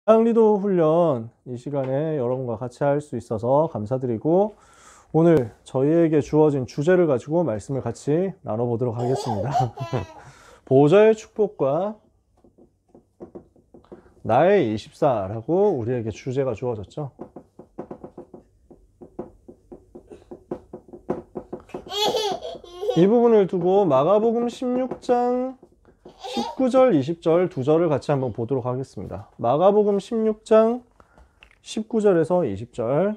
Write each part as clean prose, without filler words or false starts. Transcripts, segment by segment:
리더 훈련 이 시간에 여러분과 같이 할 수 있어서 감사드리고 오늘 저희에게 주어진 주제를 가지고 말씀을 같이 나눠보도록 하겠습니다. 보좌의 축복과 나의 24라고 우리에게 주제가 주어졌죠. 이 부분을 두고 마가복음 16장 19절, 20절 두 절을 같이 한번 보도록 하겠습니다. 마가복음 16장 19절에서 20절.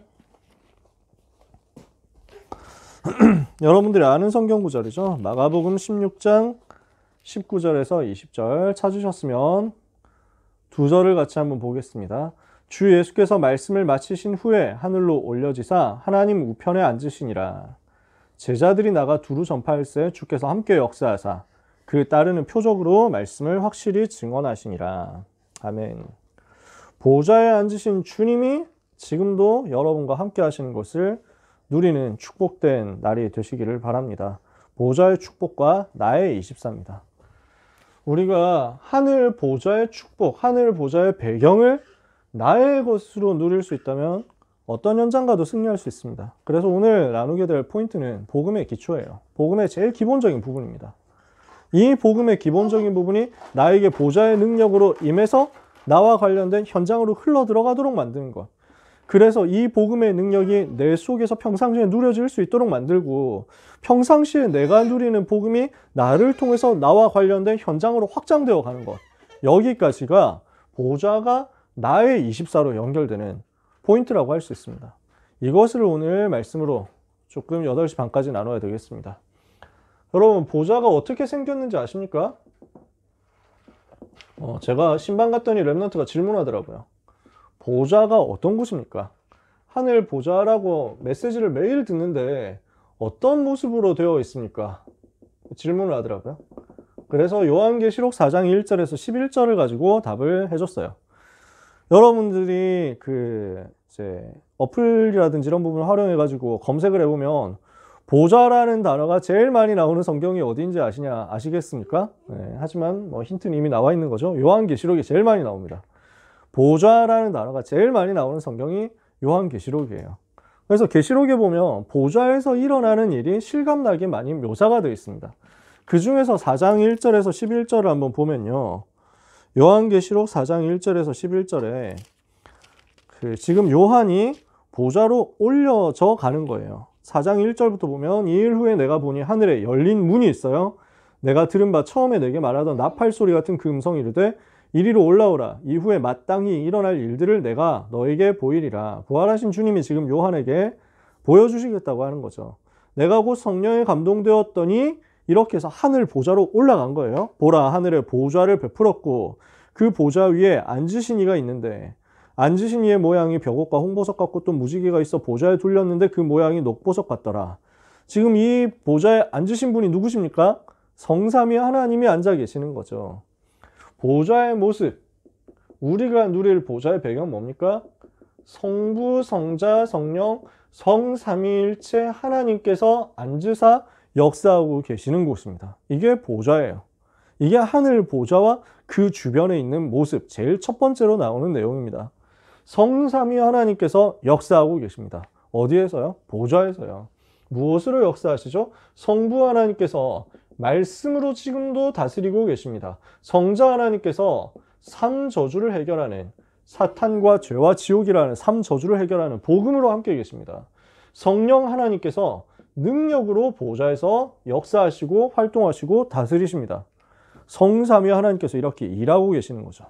여러분들이 아는 성경 구절이죠. 마가복음 16장 19절에서 20절 찾으셨으면 두 절을 같이 한번 보겠습니다. 주 예수께서 말씀을 마치신 후에 하늘로 올려지사 하나님 우편에 앉으시니라. 제자들이 나가 두루 전파할세 주께서 함께 역사하사 그 따르는 표적으로 말씀을 확실히 증언하시니라. 아멘. 보좌에 앉으신 주님이 지금도 여러분과 함께 하시는 것을 누리는 축복된 날이 되시기를 바랍니다. 보좌의 축복과 나의 24입니다. 우리가 하늘 보좌의 축복, 하늘 보좌의 배경을 나의 것으로 누릴 수 있다면 어떤 현장과도 승리할 수 있습니다. 그래서 오늘 나누게 될 포인트는 복음의 기초예요. 복음의 제일 기본적인 부분입니다. 이 복음의 기본적인 부분이 나에게 보좌의 능력으로 임해서 나와 관련된 현장으로 흘러 들어가도록 만드는 것. 그래서 이 복음의 능력이 내 속에서 평상시에 누려질 수 있도록 만들고 평상시에 내가 누리는 복음이 나를 통해서 나와 관련된 현장으로 확장되어 가는 것. 여기까지가 보좌가 나의 24로 연결되는 포인트라고 할 수 있습니다. 이것을 오늘 말씀으로 조금 8시 반까지 나눠야 되겠습니다. 여러분, 보좌가 어떻게 생겼는지 아십니까? 제가 신방 갔더니 랩런트가 질문하더라고요. 보좌가 어떤 곳입니까? 하늘 보좌라고 메시지를 매일 듣는데 어떤 모습으로 되어 있습니까? 질문을 하더라고요. 그래서 요한계시록 4장 1절에서 11절을 가지고 답을 해줬어요. 여러분들이 이제 어플이라든지 이런 부분을 활용해가지고 검색을 해보면 보좌라는 단어가 제일 많이 나오는 성경이 어디인지 아시겠습니까? 네, 하지만 힌트는 이미 나와 있는 거죠. 요한계시록이 제일 많이 나옵니다. 보좌라는 단어가 제일 많이 나오는 성경이 요한계시록이에요. 그래서 계시록에 보면 보좌에서 일어나는 일이 실감나게 많이 묘사가 되어 있습니다. 그 중에서 4장 1절에서 11절을 한번 보면요. 요한계시록 4장 1절에서 11절에 지금 요한이 보좌로 올려져 가는 거예요. 4장 1절부터 보면 이 일 후에 내가 보니 하늘에 열린 문이 있어요. 내가 들은 바 처음에 내게 말하던 나팔 소리 같은 그 음성이 이르되 이리로 올라오라. 이후에 마땅히 일어날 일들을 내가 너에게 보이리라. 부활하신 주님이 지금 요한에게 보여주시겠다고 하는 거죠. 내가 곧 성령에 감동되었더니 이렇게 해서 하늘 보좌로 올라간 거예요. 보라, 하늘에 보좌를 베풀었고 그 보좌 위에 앉으신 이가 있는데 앉으신 이의 모양이 벽옷과 홍보석 같고 또 무지개가 있어 보좌에 둘렸는데 그 모양이 녹보석 같더라. 지금 이 보좌에 앉으신 분이 누구십니까? 성삼위 하나님이 앉아 계시는 거죠. 보좌의 모습, 우리가 누릴 보좌의 배경 뭡니까? 성부, 성자, 성령, 성삼위일체 하나님께서 앉으사 역사하고 계시는 곳입니다. 이게 보좌예요. 이게 하늘 보좌와 그 주변에 있는 모습, 제일 첫 번째로 나오는 내용입니다. 성삼위 하나님께서 역사하고 계십니다. 어디에서요? 보좌에서요. 무엇으로 역사하시죠? 성부 하나님께서 말씀으로 지금도 다스리고 계십니다. 성자 하나님께서 3저주를 해결하는 사탄과 죄와 지옥이라는 3저주를 해결하는 복음으로 함께 계십니다. 성령 하나님께서 능력으로 보좌에서 역사하시고 활동하시고 다스리십니다. 성삼위 하나님께서 이렇게 일하고 계시는 거죠.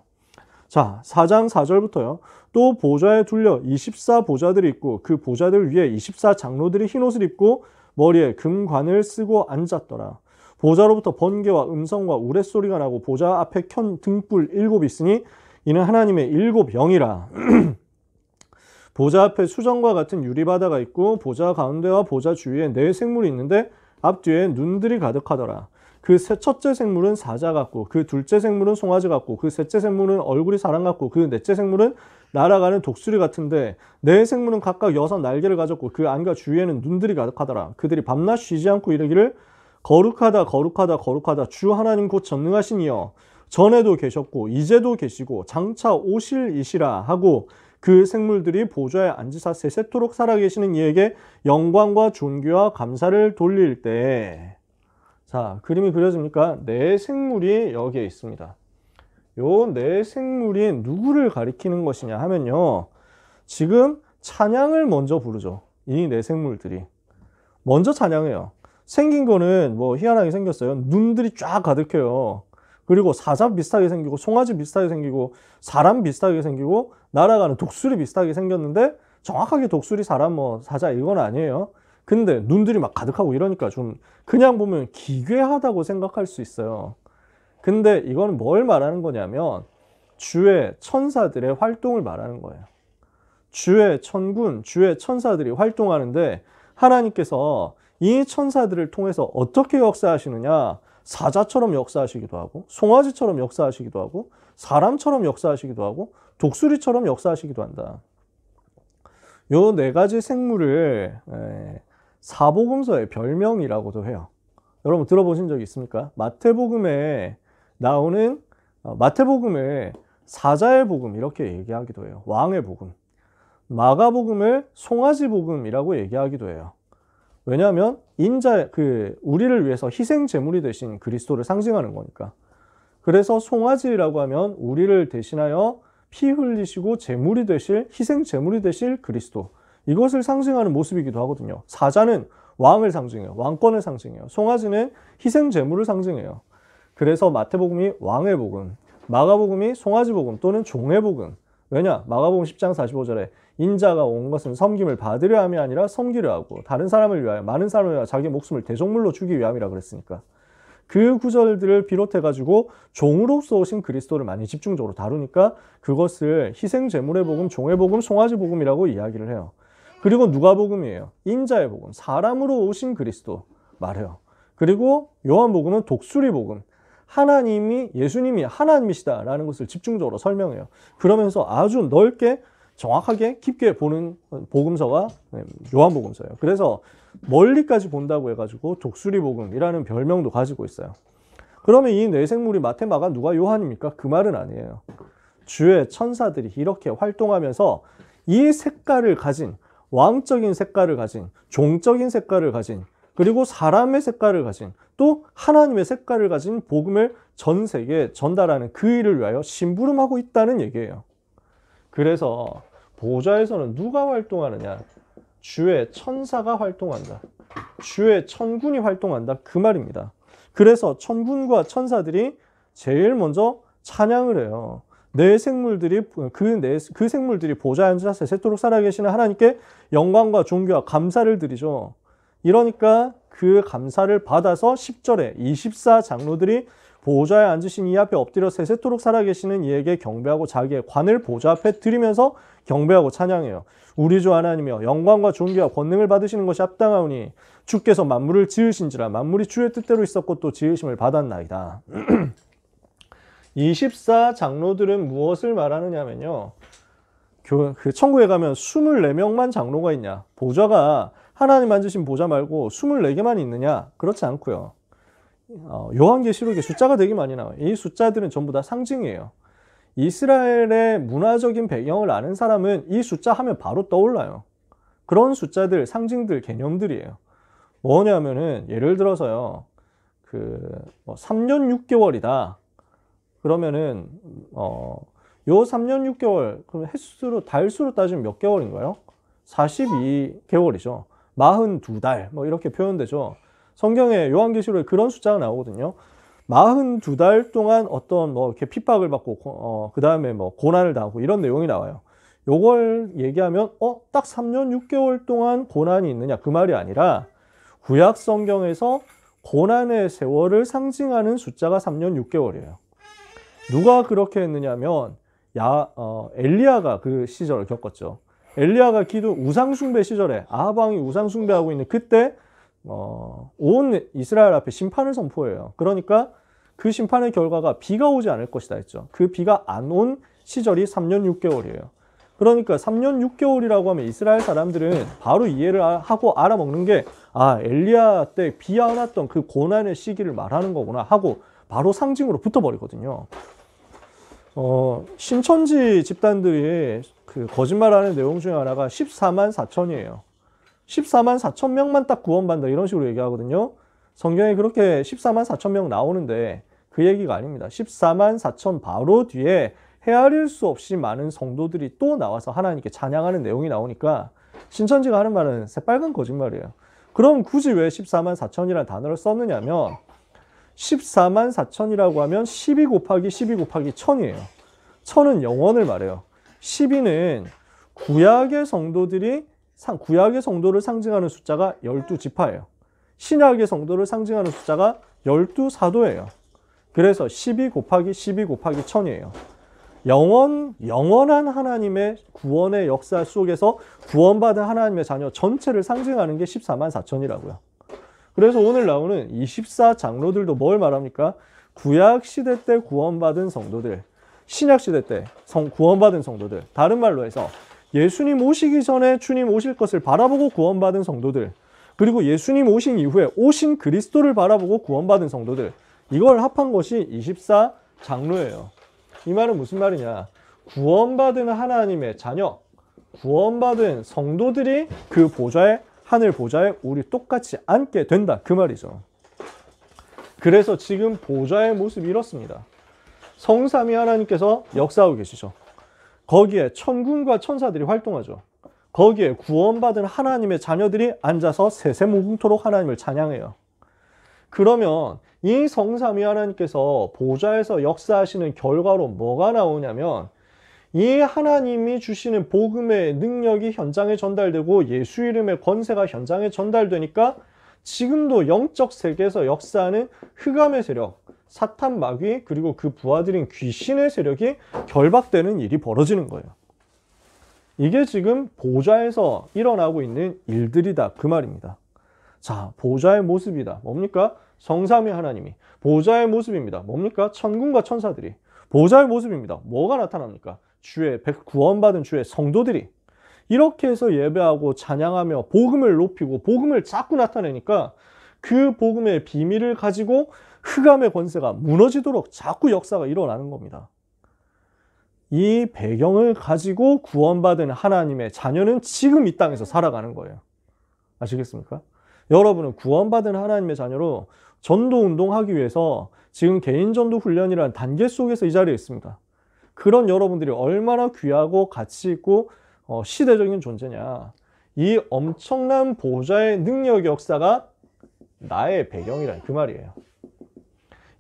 자, 4장 4절부터요. 또 보좌에 둘려 24보좌들이 있고 그 보좌들 위에 24장로들이 흰옷을 입고 머리에 금관을 쓰고 앉았더라. 보좌로부터 번개와 음성과 우레소리가 나고 보좌 앞에 켠 등불 7이 있으니 이는 하나님의 7영이라. 보좌 앞에 수정과 같은 유리바다가 있고 보좌 가운데와 보좌 주위에 4생물이 있는데 앞뒤에 눈들이 가득하더라. 그 첫째 생물은 사자 같고 그 둘째 생물은 송아지 같고 그 셋째 생물은 얼굴이 사람 같고 그 넷째 생물은 날아가는 독수리 같은데 네 생물은 각각 6 날개를 가졌고 그 안과 주위에는 눈들이 가득하더라. 그들이 밤낮 쉬지 않고 이르기를 거룩하다 거룩하다 거룩하다 주 하나님 곧 전능하신 이여 전에도 계셨고 이제도 계시고 장차 오실 이시라 하고 그 생물들이 보좌에 앉으사 세세토록 살아계시는 이에게 영광과 존귀와 감사를 돌릴 때, 자, 그림이 그려집니까? 네 생물이 여기에 있습니다. 요 네 생물이 누구를 가리키는 것이냐 하면요, 지금 찬양을 먼저 부르죠. 이 네 생물들이 먼저 찬양해요. 생긴 거는 뭐 희한하게 생겼어요. 눈들이 쫙 가득해요. 그리고 사자 비슷하게 생기고 송아지 비슷하게 생기고 사람 비슷하게 생기고 날아가는 독수리 비슷하게 생겼는데 정확하게 독수리, 사람, 뭐 사자 이건 아니에요. 근데 눈들이 막 가득하고 이러니까 좀 그냥 보면 기괴하다고 생각할 수 있어요. 근데 이건 뭘 말하는 거냐면 주의 천사들의 활동을 말하는 거예요. 주의 천군, 주의 천사들이 활동하는데 하나님께서 이 천사들을 통해서 어떻게 역사하시느냐, 사자처럼 역사하시기도 하고 송아지처럼 역사하시기도 하고 사람처럼 역사하시기도 하고 독수리처럼 역사하시기도 한다. 요 네 가지 생물을 사복음서의 별명이라고도 해요. 여러분 들어보신 적 있습니까? 마태복음에 나오는 마태복음을 사자의 복음 이렇게 얘기하기도 해요. 왕의 복음. 마가복음을 송아지 복음이라고 얘기하기도 해요. 왜냐하면 우리를 위해서 희생 제물이 되신 그리스도를 상징하는 거니까. 그래서 송아지라고 하면 우리를 대신하여 피 흘리시고 제물이 되실, 희생 제물이 되실 그리스도, 이것을 상징하는 모습이기도 하거든요. 사자는 왕을 상징해요. 왕권을 상징해요. 송아지는 희생 제물을 상징해요. 그래서 마태복음이 왕의 복음, 마가복음이 송아지 복음 또는 종의 복음. 왜냐? 마가복음 10장 45절에 인자가 온 것은 섬김을 받으려 함이 아니라 섬기려 하고 다른 사람을 위하여, 많은 사람을 위하여 자기 목숨을 대속물로 주기 위함이라 그랬으니까. 그 구절들을 비롯해 가지고 종으로서 오신 그리스도를 많이 집중적으로 다루니까 그것을 희생 제물의 복음, 종의 복음, 송아지 복음이라고 이야기를 해요. 그리고 누가복음이에요. 인자의 복음, 사람으로 오신 그리스도 말해요. 그리고 요한복음은 독수리 복음, 예수님이 하나님이시다라는 것을 집중적으로 설명해요. 그러면서 아주 넓게 정확하게 깊게 보는 복음서가 요한복음서예요. 그래서 멀리까지 본다고 해가지고 독수리 복음이라는 별명도 가지고 있어요. 그러면 이 네 생물이 마태, 마가, 누가, 요한입니까? 그 말은 아니에요. 주의 천사들이 이렇게 활동하면서 이 색깔을 가진, 왕적인 색깔을 가진, 종적인 색깔을 가진, 그리고 사람의 색깔을 가진, 또 하나님의 색깔을 가진 복음을 전 세계에 전달하는 그 일을 위하여 심부름하고 있다는 얘기예요. 그래서 보좌에서는 누가 활동하느냐? 주의 천사가 활동한다. 주의 천군이 활동한다. 그 말입니다. 그래서 천군과 천사들이 제일 먼저 찬양을 해요. 그 생물들이 보좌에 앉아 세세토록 살아계시는 하나님께 영광과 존귀와 감사를 드리죠. 이러니까 그 감사를 받아서 10절에 24장로들이 보좌에 앉으신 이 앞에 엎드려 세세토록 살아계시는 이에게 경배하고 자기의 관을 보좌 앞에 드리면서 경배하고 찬양해요. 우리 주 하나님이여 영광과 존귀와 권능을 받으시는 것이 합당하오니 주께서 만물을 지으신지라 만물이 주의 뜻대로 있었고 또 지으심을 받았나이다. 24장로들은 무엇을 말하느냐면요, 그 천국에 가면 24명만 장로가 있냐, 보좌가 하나님 앉으신 보좌 말고 24개만 있느냐? 그렇지 않고요. 요한계시록에 숫자가 되게 많이 나와요. 이 숫자들은 전부 다 상징이에요. 이스라엘의 문화적인 배경을 아는 사람은 이 숫자 하면 바로 떠올라요. 그런 숫자들, 상징들, 개념들이에요. 뭐냐면은 예를 들어서요, 3년 6개월이다. 그러면은 요 3년 6개월, 그럼 달수로 따지면 몇 개월인가요? 42개월이죠. 42달 뭐 이렇게 표현되죠. 성경에 요한계시록에 그런 숫자가 나오거든요. 42달 동안 어떤 뭐 이렇게 핍박을 받고 그 다음에 뭐 고난을 당하고 이런 내용이 나와요. 요걸 얘기하면 딱 3년 6개월 동안 고난이 있느냐 그 말이 아니라 구약 성경에서 고난의 세월을 상징하는 숫자가 3년 6개월이에요. 누가 그렇게 했느냐면 엘리야가 그 시절을 겪었죠. 엘리야가 우상숭배 시절에 아합 왕이 우상숭배하고 있는 그때 온 이스라엘 앞에 심판을 선포해요. 그러니까 그 심판의 결과가 비가 오지 않을 것이다 했죠. 그 비가 안 온 시절이 3년 6개월이에요. 그러니까 3년 6개월이라고 하면 이스라엘 사람들은 바로 이해를 하고 알아먹는 게 엘리야 때 비 안 왔던 그 고난의 시기를 말하는 거구나 하고 바로 상징으로 붙어버리거든요. 신천지 집단들이 그 거짓말하는 내용 중에 하나가 14만 4천이에요. 14만 4천 명만 딱 구원받는다 이런 식으로 얘기하거든요. 성경에 그렇게 14만 4천 명 나오는데 그 얘기가 아닙니다. 14만 4천 바로 뒤에 헤아릴 수 없이 많은 성도들이 또 나와서 하나님께 찬양하는 내용이 나오니까 신천지가 하는 말은 새빨간 거짓말이에요. 그럼 굳이 왜 14만 4천이라는 단어를 썼느냐면 14만 4천이라고 하면 12 곱하기 12 곱하기 1000이에요. 1000은 영원을 말해요. 12는 구약의 성도를 상징하는 숫자가 12지파예요. 신약의 성도를 상징하는 숫자가 12사도예요. 그래서 12 곱하기 12 곱하기 1000이에요. 영원한 하나님의 구원의 역사 속에서 구원받은 하나님의 자녀 전체를 상징하는 게 14만 4천이라고요. 그래서 오늘 나오는 24장로들도 뭘 말합니까? 구약 시대 때 구원받은 성도들, 신약 시대 때 구원받은 성도들, 다른 말로 해서 예수님 오시기 전에 주님 오실 것을 바라보고 구원받은 성도들, 그리고 예수님 오신 이후에 오신 그리스도를 바라보고 구원받은 성도들, 이걸 합한 것이 24장로예요. 이 말은 무슨 말이냐? 구원받은 하나님의 자녀, 구원받은 성도들이 그 보좌에, 하늘 보좌에 우리 똑같이 앉게 된다 그 말이죠. 그래서 지금 보좌의 모습이 이렇습니다. 성삼위 하나님께서 역사하고 계시죠. 거기에 천군과 천사들이 활동하죠. 거기에 구원받은 하나님의 자녀들이 앉아서 세세무궁토록 하나님을 찬양해요. 그러면 이 성삼위 하나님께서 보좌에서 역사하시는 결과로 뭐가 나오냐면 이 하나님이 주시는 복음의 능력이 현장에 전달되고 예수 이름의 권세가 현장에 전달되니까 지금도 영적 세계에서 역사하는 흑암의 세력, 사탄 마귀 그리고 그 부하들인 귀신의 세력이 결박되는 일이 벌어지는 거예요. 이게 지금 보좌에서 일어나고 있는 일들이다 그 말입니다. 자, 보좌의 모습이다. 뭡니까? 성삼위 하나님이. 보좌의 모습입니다. 뭡니까? 천군과 천사들이. 보좌의 모습입니다. 뭐가 나타납니까? 구원받은 주의 성도들이. 이렇게 해서 예배하고 찬양하며 복음을 높이고 복음을 자꾸 나타내니까 그 복음의 비밀을 가지고 흑암의 권세가 무너지도록 자꾸 역사가 일어나는 겁니다. 이 배경을 가지고 구원받은 하나님의 자녀는 지금 이 땅에서 살아가는 거예요. 아시겠습니까? 여러분은 구원받은 하나님의 자녀로 전도운동하기 위해서 지금 개인전도 훈련이라는 단계 속에서 이 자리에 있습니다. 그런 여러분들이 얼마나 귀하고 가치 있고 시대적인 존재냐. 이 엄청난 보좌의 능력 역사가 나의 배경이란 그 말이에요.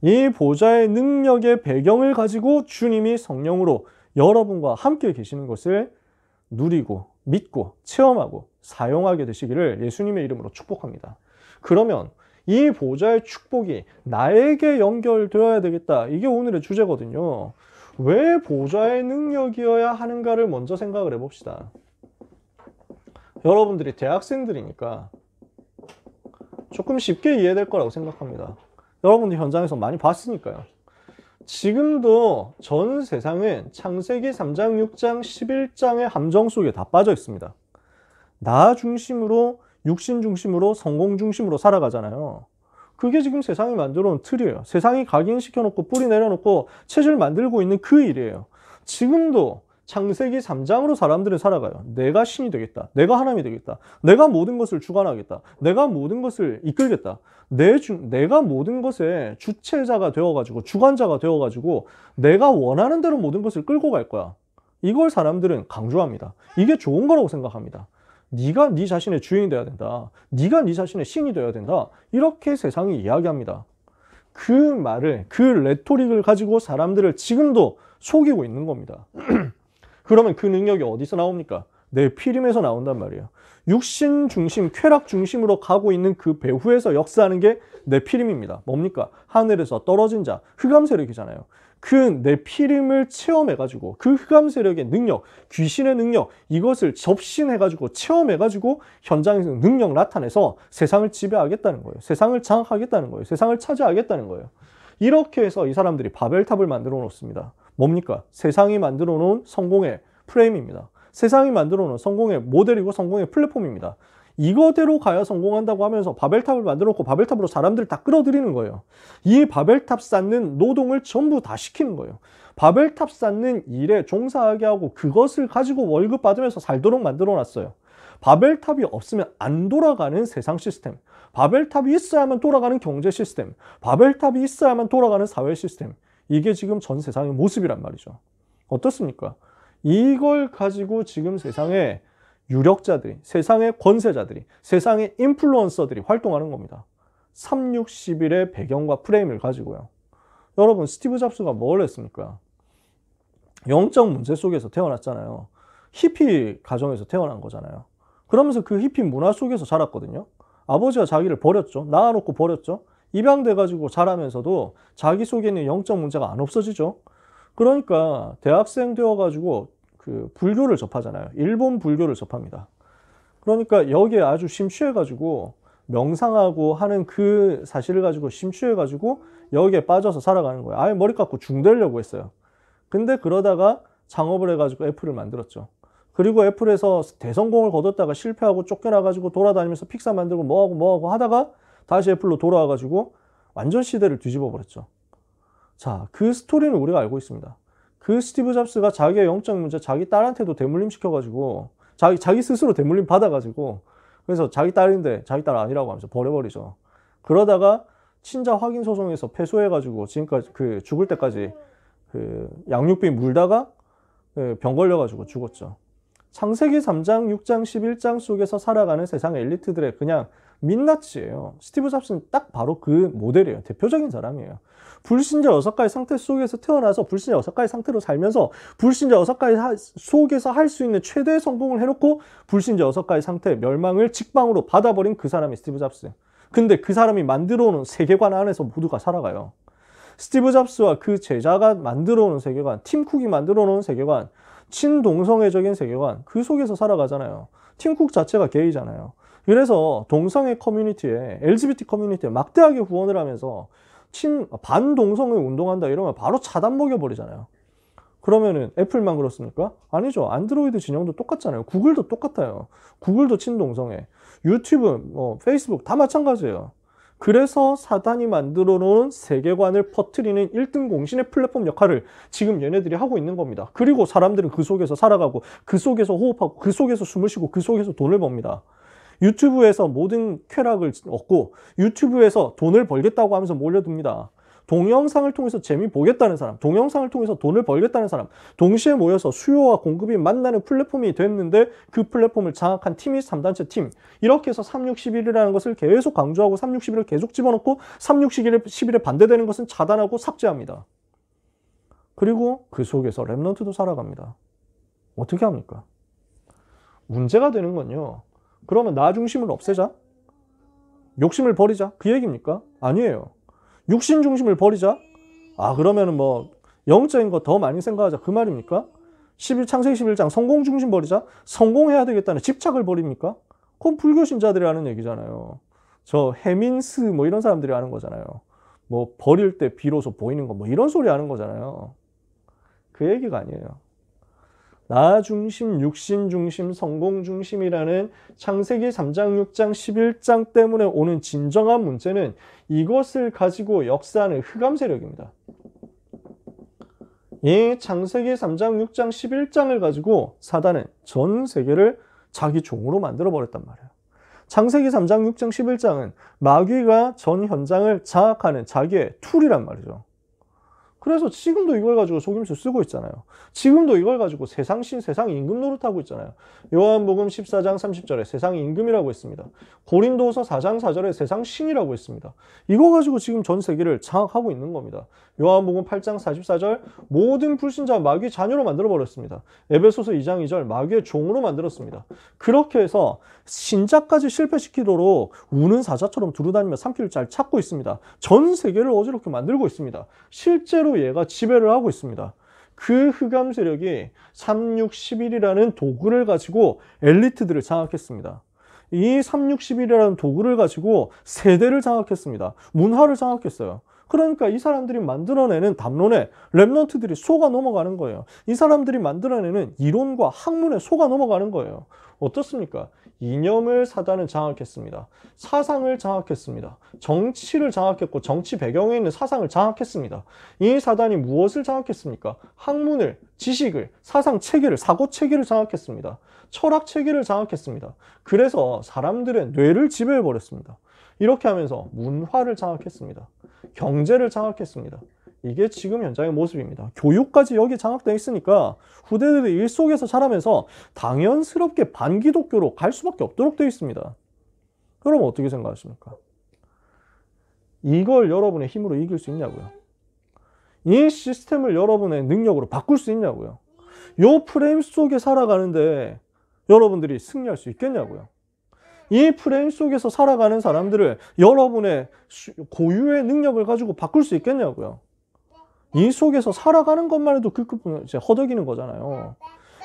이 보좌의 능력의 배경을 가지고 주님이 성령으로 여러분과 함께 계시는 것을 누리고 믿고 체험하고 사용하게 되시기를 예수님의 이름으로 축복합니다. 그러면 이 보좌의 축복이 나에게 연결되어야 되겠다. 이게 오늘의 주제거든요. 왜 보좌의 능력이어야 하는가를 먼저 생각을 해봅시다. 여러분들이 대학생들이니까 조금 쉽게 이해될 거라고 생각합니다. 여러분들 현장에서 많이 봤으니까요. 지금도 전 세상은 창세기 3장, 6장, 11장의 함정 속에 다 빠져 있습니다. 나 중심으로, 육신 중심으로, 성공 중심으로 살아가잖아요. 그게 지금 세상이 만들어 놓은 틀이에요. 세상이 각인시켜놓고 뿌리 내려놓고 체질 만들고 있는 그 일이에요. 지금도 창세기 3장으로 사람들은 살아가요. 내가 신이 되겠다. 내가 하나님이 되겠다. 내가 모든 것을 주관하겠다. 내가 모든 것을 이끌겠다. 내가 모든 것의 주체자가 되어가지고 주관자가 되어가지고 내가 원하는 대로 모든 것을 끌고 갈 거야. 이걸 사람들은 강조합니다. 이게 좋은 거라고 생각합니다. 네가 네 자신의 주인이 되어야 된다. 네가 네 자신의 신이 되어야 된다. 이렇게 세상이 이야기합니다. 그 말을, 그 레토릭을 가지고 사람들을 지금도 속이고 있는 겁니다. 그러면 그 능력이 어디서 나옵니까? 내 피림에서 나온단 말이에요. 육신 중심, 쾌락 중심으로 가고 있는 그 배후에서 역사하는 게 내 피림입니다. 뭡니까? 하늘에서 떨어진 자, 흑암 세력이잖아요. 그 내 피림을 체험해가지고 그 흑암 세력의 능력, 귀신의 능력, 이것을 접신해가지고 체험해가지고 현장에서 능력 나타내서 세상을 지배하겠다는 거예요. 세상을 장악하겠다는 거예요. 세상을 차지하겠다는 거예요. 이렇게 해서 이 사람들이 바벨탑을 만들어 놓습니다. 뭡니까? 세상이 만들어 놓은 성공의 프레임입니다. 세상이 만들어 놓은 성공의 모델이고 성공의 플랫폼입니다. 이거대로 가야 성공한다고 하면서 바벨탑을 만들어 놓고 바벨탑으로 사람들을 다 끌어들이는 거예요. 이 바벨탑 쌓는 노동을 전부 다 시키는 거예요. 바벨탑 쌓는 일에 종사하게 하고 그것을 가지고 월급 받으면서 살도록 만들어 놨어요. 바벨탑이 없으면 안 돌아가는 세상 시스템, 바벨탑이 있어야만 돌아가는 경제 시스템, 바벨탑이 있어야만 돌아가는 사회 시스템, 이게 지금 전 세상의 모습이란 말이죠. 어떻습니까? 이걸 가지고 지금 세상의 유력자들이, 세상의 권세자들이, 세상의 인플루언서들이 활동하는 겁니다. 3611의 배경과 프레임을 가지고요. 여러분, 스티브 잡스가 뭘 했습니까? 영적 문제 속에서 태어났잖아요. 히피 가정에서 태어난 거잖아요. 그러면서 그 히피 문화 속에서 자랐거든요. 아버지가 자기를 버렸죠. 낳아놓고 버렸죠. 입양돼가지고 자라면서도 자기 속에 있는 영적 문제가 안 없어지죠. 그러니까 대학생 되어가지고 그 불교를 접하잖아요. 일본 불교를 접합니다. 그러니까 여기에 아주 심취해가지고 명상하고 하는 그 사실을 가지고 심취해가지고 여기에 빠져서 살아가는 거예요. 아예 머리 깎고 중되려고 했어요. 근데 그러다가 창업을 해가지고 애플을 만들었죠. 그리고 애플에서 대성공을 거뒀다가 실패하고 쫓겨나가지고 돌아다니면서 픽사 만들고 뭐하고 하다가 다시 애플로 돌아와가지고 완전 시대를 뒤집어 버렸죠. 자, 그 스토리는 우리가 알고 있습니다. 그 스티브 잡스가 자기의 영적 문제 자기 딸한테도 대물림 시켜가지고 자기 스스로 대물림 받아가지고 그래서 자기 딸인데 자기 딸 아니라고 하면서 버려버리죠. 그러다가 친자 확인 소송에서 패소해가지고 지금까지 그 죽을 때까지 그 양육비 물다가 병 걸려가지고 죽었죠. 창세기 3장, 6장, 11장 속에서 살아가는 세상의 엘리트들의 그냥 민낯이에요. 스티브 잡스는 딱 바로 그 모델이에요. 대표적인 사람이에요. 불신자 6가지 상태 속에서 태어나서 불신자 6가지 상태로 살면서 불신자 6가지 속에서 할 수 있는 최대의 성공을 해놓고 불신자 6가지 상태 멸망을 직방으로 받아버린 그 사람이 스티브 잡스. 근데 그 사람이 만들어놓은 세계관 안에서 모두가 살아가요. 스티브 잡스와 그 제자가 만들어놓은 세계관, 팀 쿡이 만들어놓은 세계관, 친동성애적인 세계관, 그 속에서 살아가잖아요. 팀 쿡 자체가 게이잖아요. 그래서 동성애 커뮤니티에, LGBT 커뮤니티에 막대하게 후원을 하면서 반동성애 운동한다 이러면 바로 차단 먹여버리잖아요. 그러면은 애플만 그렇습니까? 아니죠. 안드로이드 진영도 똑같잖아요. 구글도 똑같아요. 구글도 친동성애. 유튜브, 페이스북 다 마찬가지예요. 그래서 사단이 만들어 놓은 세계관을 퍼뜨리는 1등 공신의 플랫폼 역할을 지금 얘네들이 하고 있는 겁니다. 그리고 사람들은 그 속에서 살아가고 그 속에서 호흡하고 그 속에서 숨을 쉬고 그 속에서 돈을 법니다. 유튜브에서 모든 쾌락을 얻고 유튜브에서 돈을 벌겠다고 하면서 몰려듭니다. 동영상을 통해서 재미 보겠다는 사람, 동영상을 통해서 돈을 벌겠다는 사람, 동시에 모여서 수요와 공급이 만나는 플랫폼이 됐는데 그 플랫폼을 장악한 팀이 3단체 팀. 이렇게 해서 361이라는 것을 계속 강조하고 361을 계속 집어넣고 361에 반대되는 것은 차단하고 삭제합니다. 그리고 그 속에서 랩넌트도 살아갑니다. 어떻게 합니까? 문제가 되는 건요. 그러면 나 중심을 없애자? 욕심을 버리자? 그 얘기입니까? 아니에요. 육신 중심을 버리자? 아, 그러면은 뭐 영적인 거 더 많이 생각하자 그 말입니까? 창세기 11장 성공 중심 버리자? 성공해야 되겠다는 집착을 버립니까? 그건 불교 신자들이 하는 얘기잖아요. 저 해민스 뭐 이런 사람들이 하는 거잖아요. 뭐 버릴 때 비로소 보이는 거 뭐 이런 소리 하는 거잖아요. 그 얘기가 아니에요. 나 중심, 육신 중심, 성공 중심이라는 창세기 3장, 6장, 11장 때문에 오는 진정한 문제는 이것을 가지고 역사하는 흑암 세력입니다. 이 창세기 3장, 6장, 11장을 가지고 사단은 전 세계를 자기 종으로 만들어 버렸단 말이에요. 창세기 3장, 6장, 11장은 마귀가 전 현장을 장악하는 자기의 툴이란 말이죠. 그래서 지금도 이걸 가지고 속임수 쓰고 있잖아요. 지금도 이걸 가지고 세상 신, 세상 임금 노릇하고 있잖아요. 요한복음 14장 30절에 세상 임금이라고 했습니다. 고린도서 4장 4절에 세상 신이라고 했습니다. 이거 가지고 지금 전 세계를 장악하고 있는 겁니다. 요한복음 8장 44절 모든 불신자 마귀 자녀로 만들어버렸습니다. 에베소서 2장 2절 마귀의 종으로 만들었습니다. 그렇게 해서 신자까지 실패시키도록 우는 사자처럼 두루다니며 삼키를 잘 찾고 있습니다. 전 세계를 어지럽게 만들고 있습니다. 실제로 얘가 지배를 하고 있습니다. 그 흑암 세력이 3611이라는 도구를 가지고 엘리트들을 장악했습니다. 이 3611이라는 도구를 가지고 세대를 장악했습니다. 문화를 장악했어요. 그러니까 이 사람들이 만들어내는 담론에 랩넌트들이 속아 넘어가는 거예요. 이 사람들이 만들어내는 이론과 학문에 속아 넘어가는 거예요. 어떻습니까? 이념을 사단은 장악했습니다. 사상을 장악했습니다. 정치를 장악했고 정치 배경에 있는 사상을 장악했습니다. 이 사단이 무엇을 장악했습니까? 학문을, 지식을, 사상 체계를, 사고 체계를 장악했습니다. 철학 체계를 장악했습니다. 그래서 사람들의 뇌를 지배해버렸습니다. 이렇게 하면서 문화를 장악했습니다. 경제를 장악했습니다. 이게 지금 현장의 모습입니다. 교육까지 여기에 장악되어 있으니까 후대들이 일 속에서 자라면서 당연스럽게 반기독교로 갈 수밖에 없도록 되어 있습니다. 그럼 어떻게 생각하십니까? 이걸 여러분의 힘으로 이길 수 있냐고요? 이 시스템을 여러분의 능력으로 바꿀 수 있냐고요? 이 프레임 속에 살아가는데 여러분들이 승리할 수 있겠냐고요? 이 프레임 속에서 살아가는 사람들을 여러분의 고유의 능력을 가지고 바꿀 수 있겠냐고요? 이 속에서 살아가는 것만 해도 이제 허덕이는 거잖아요.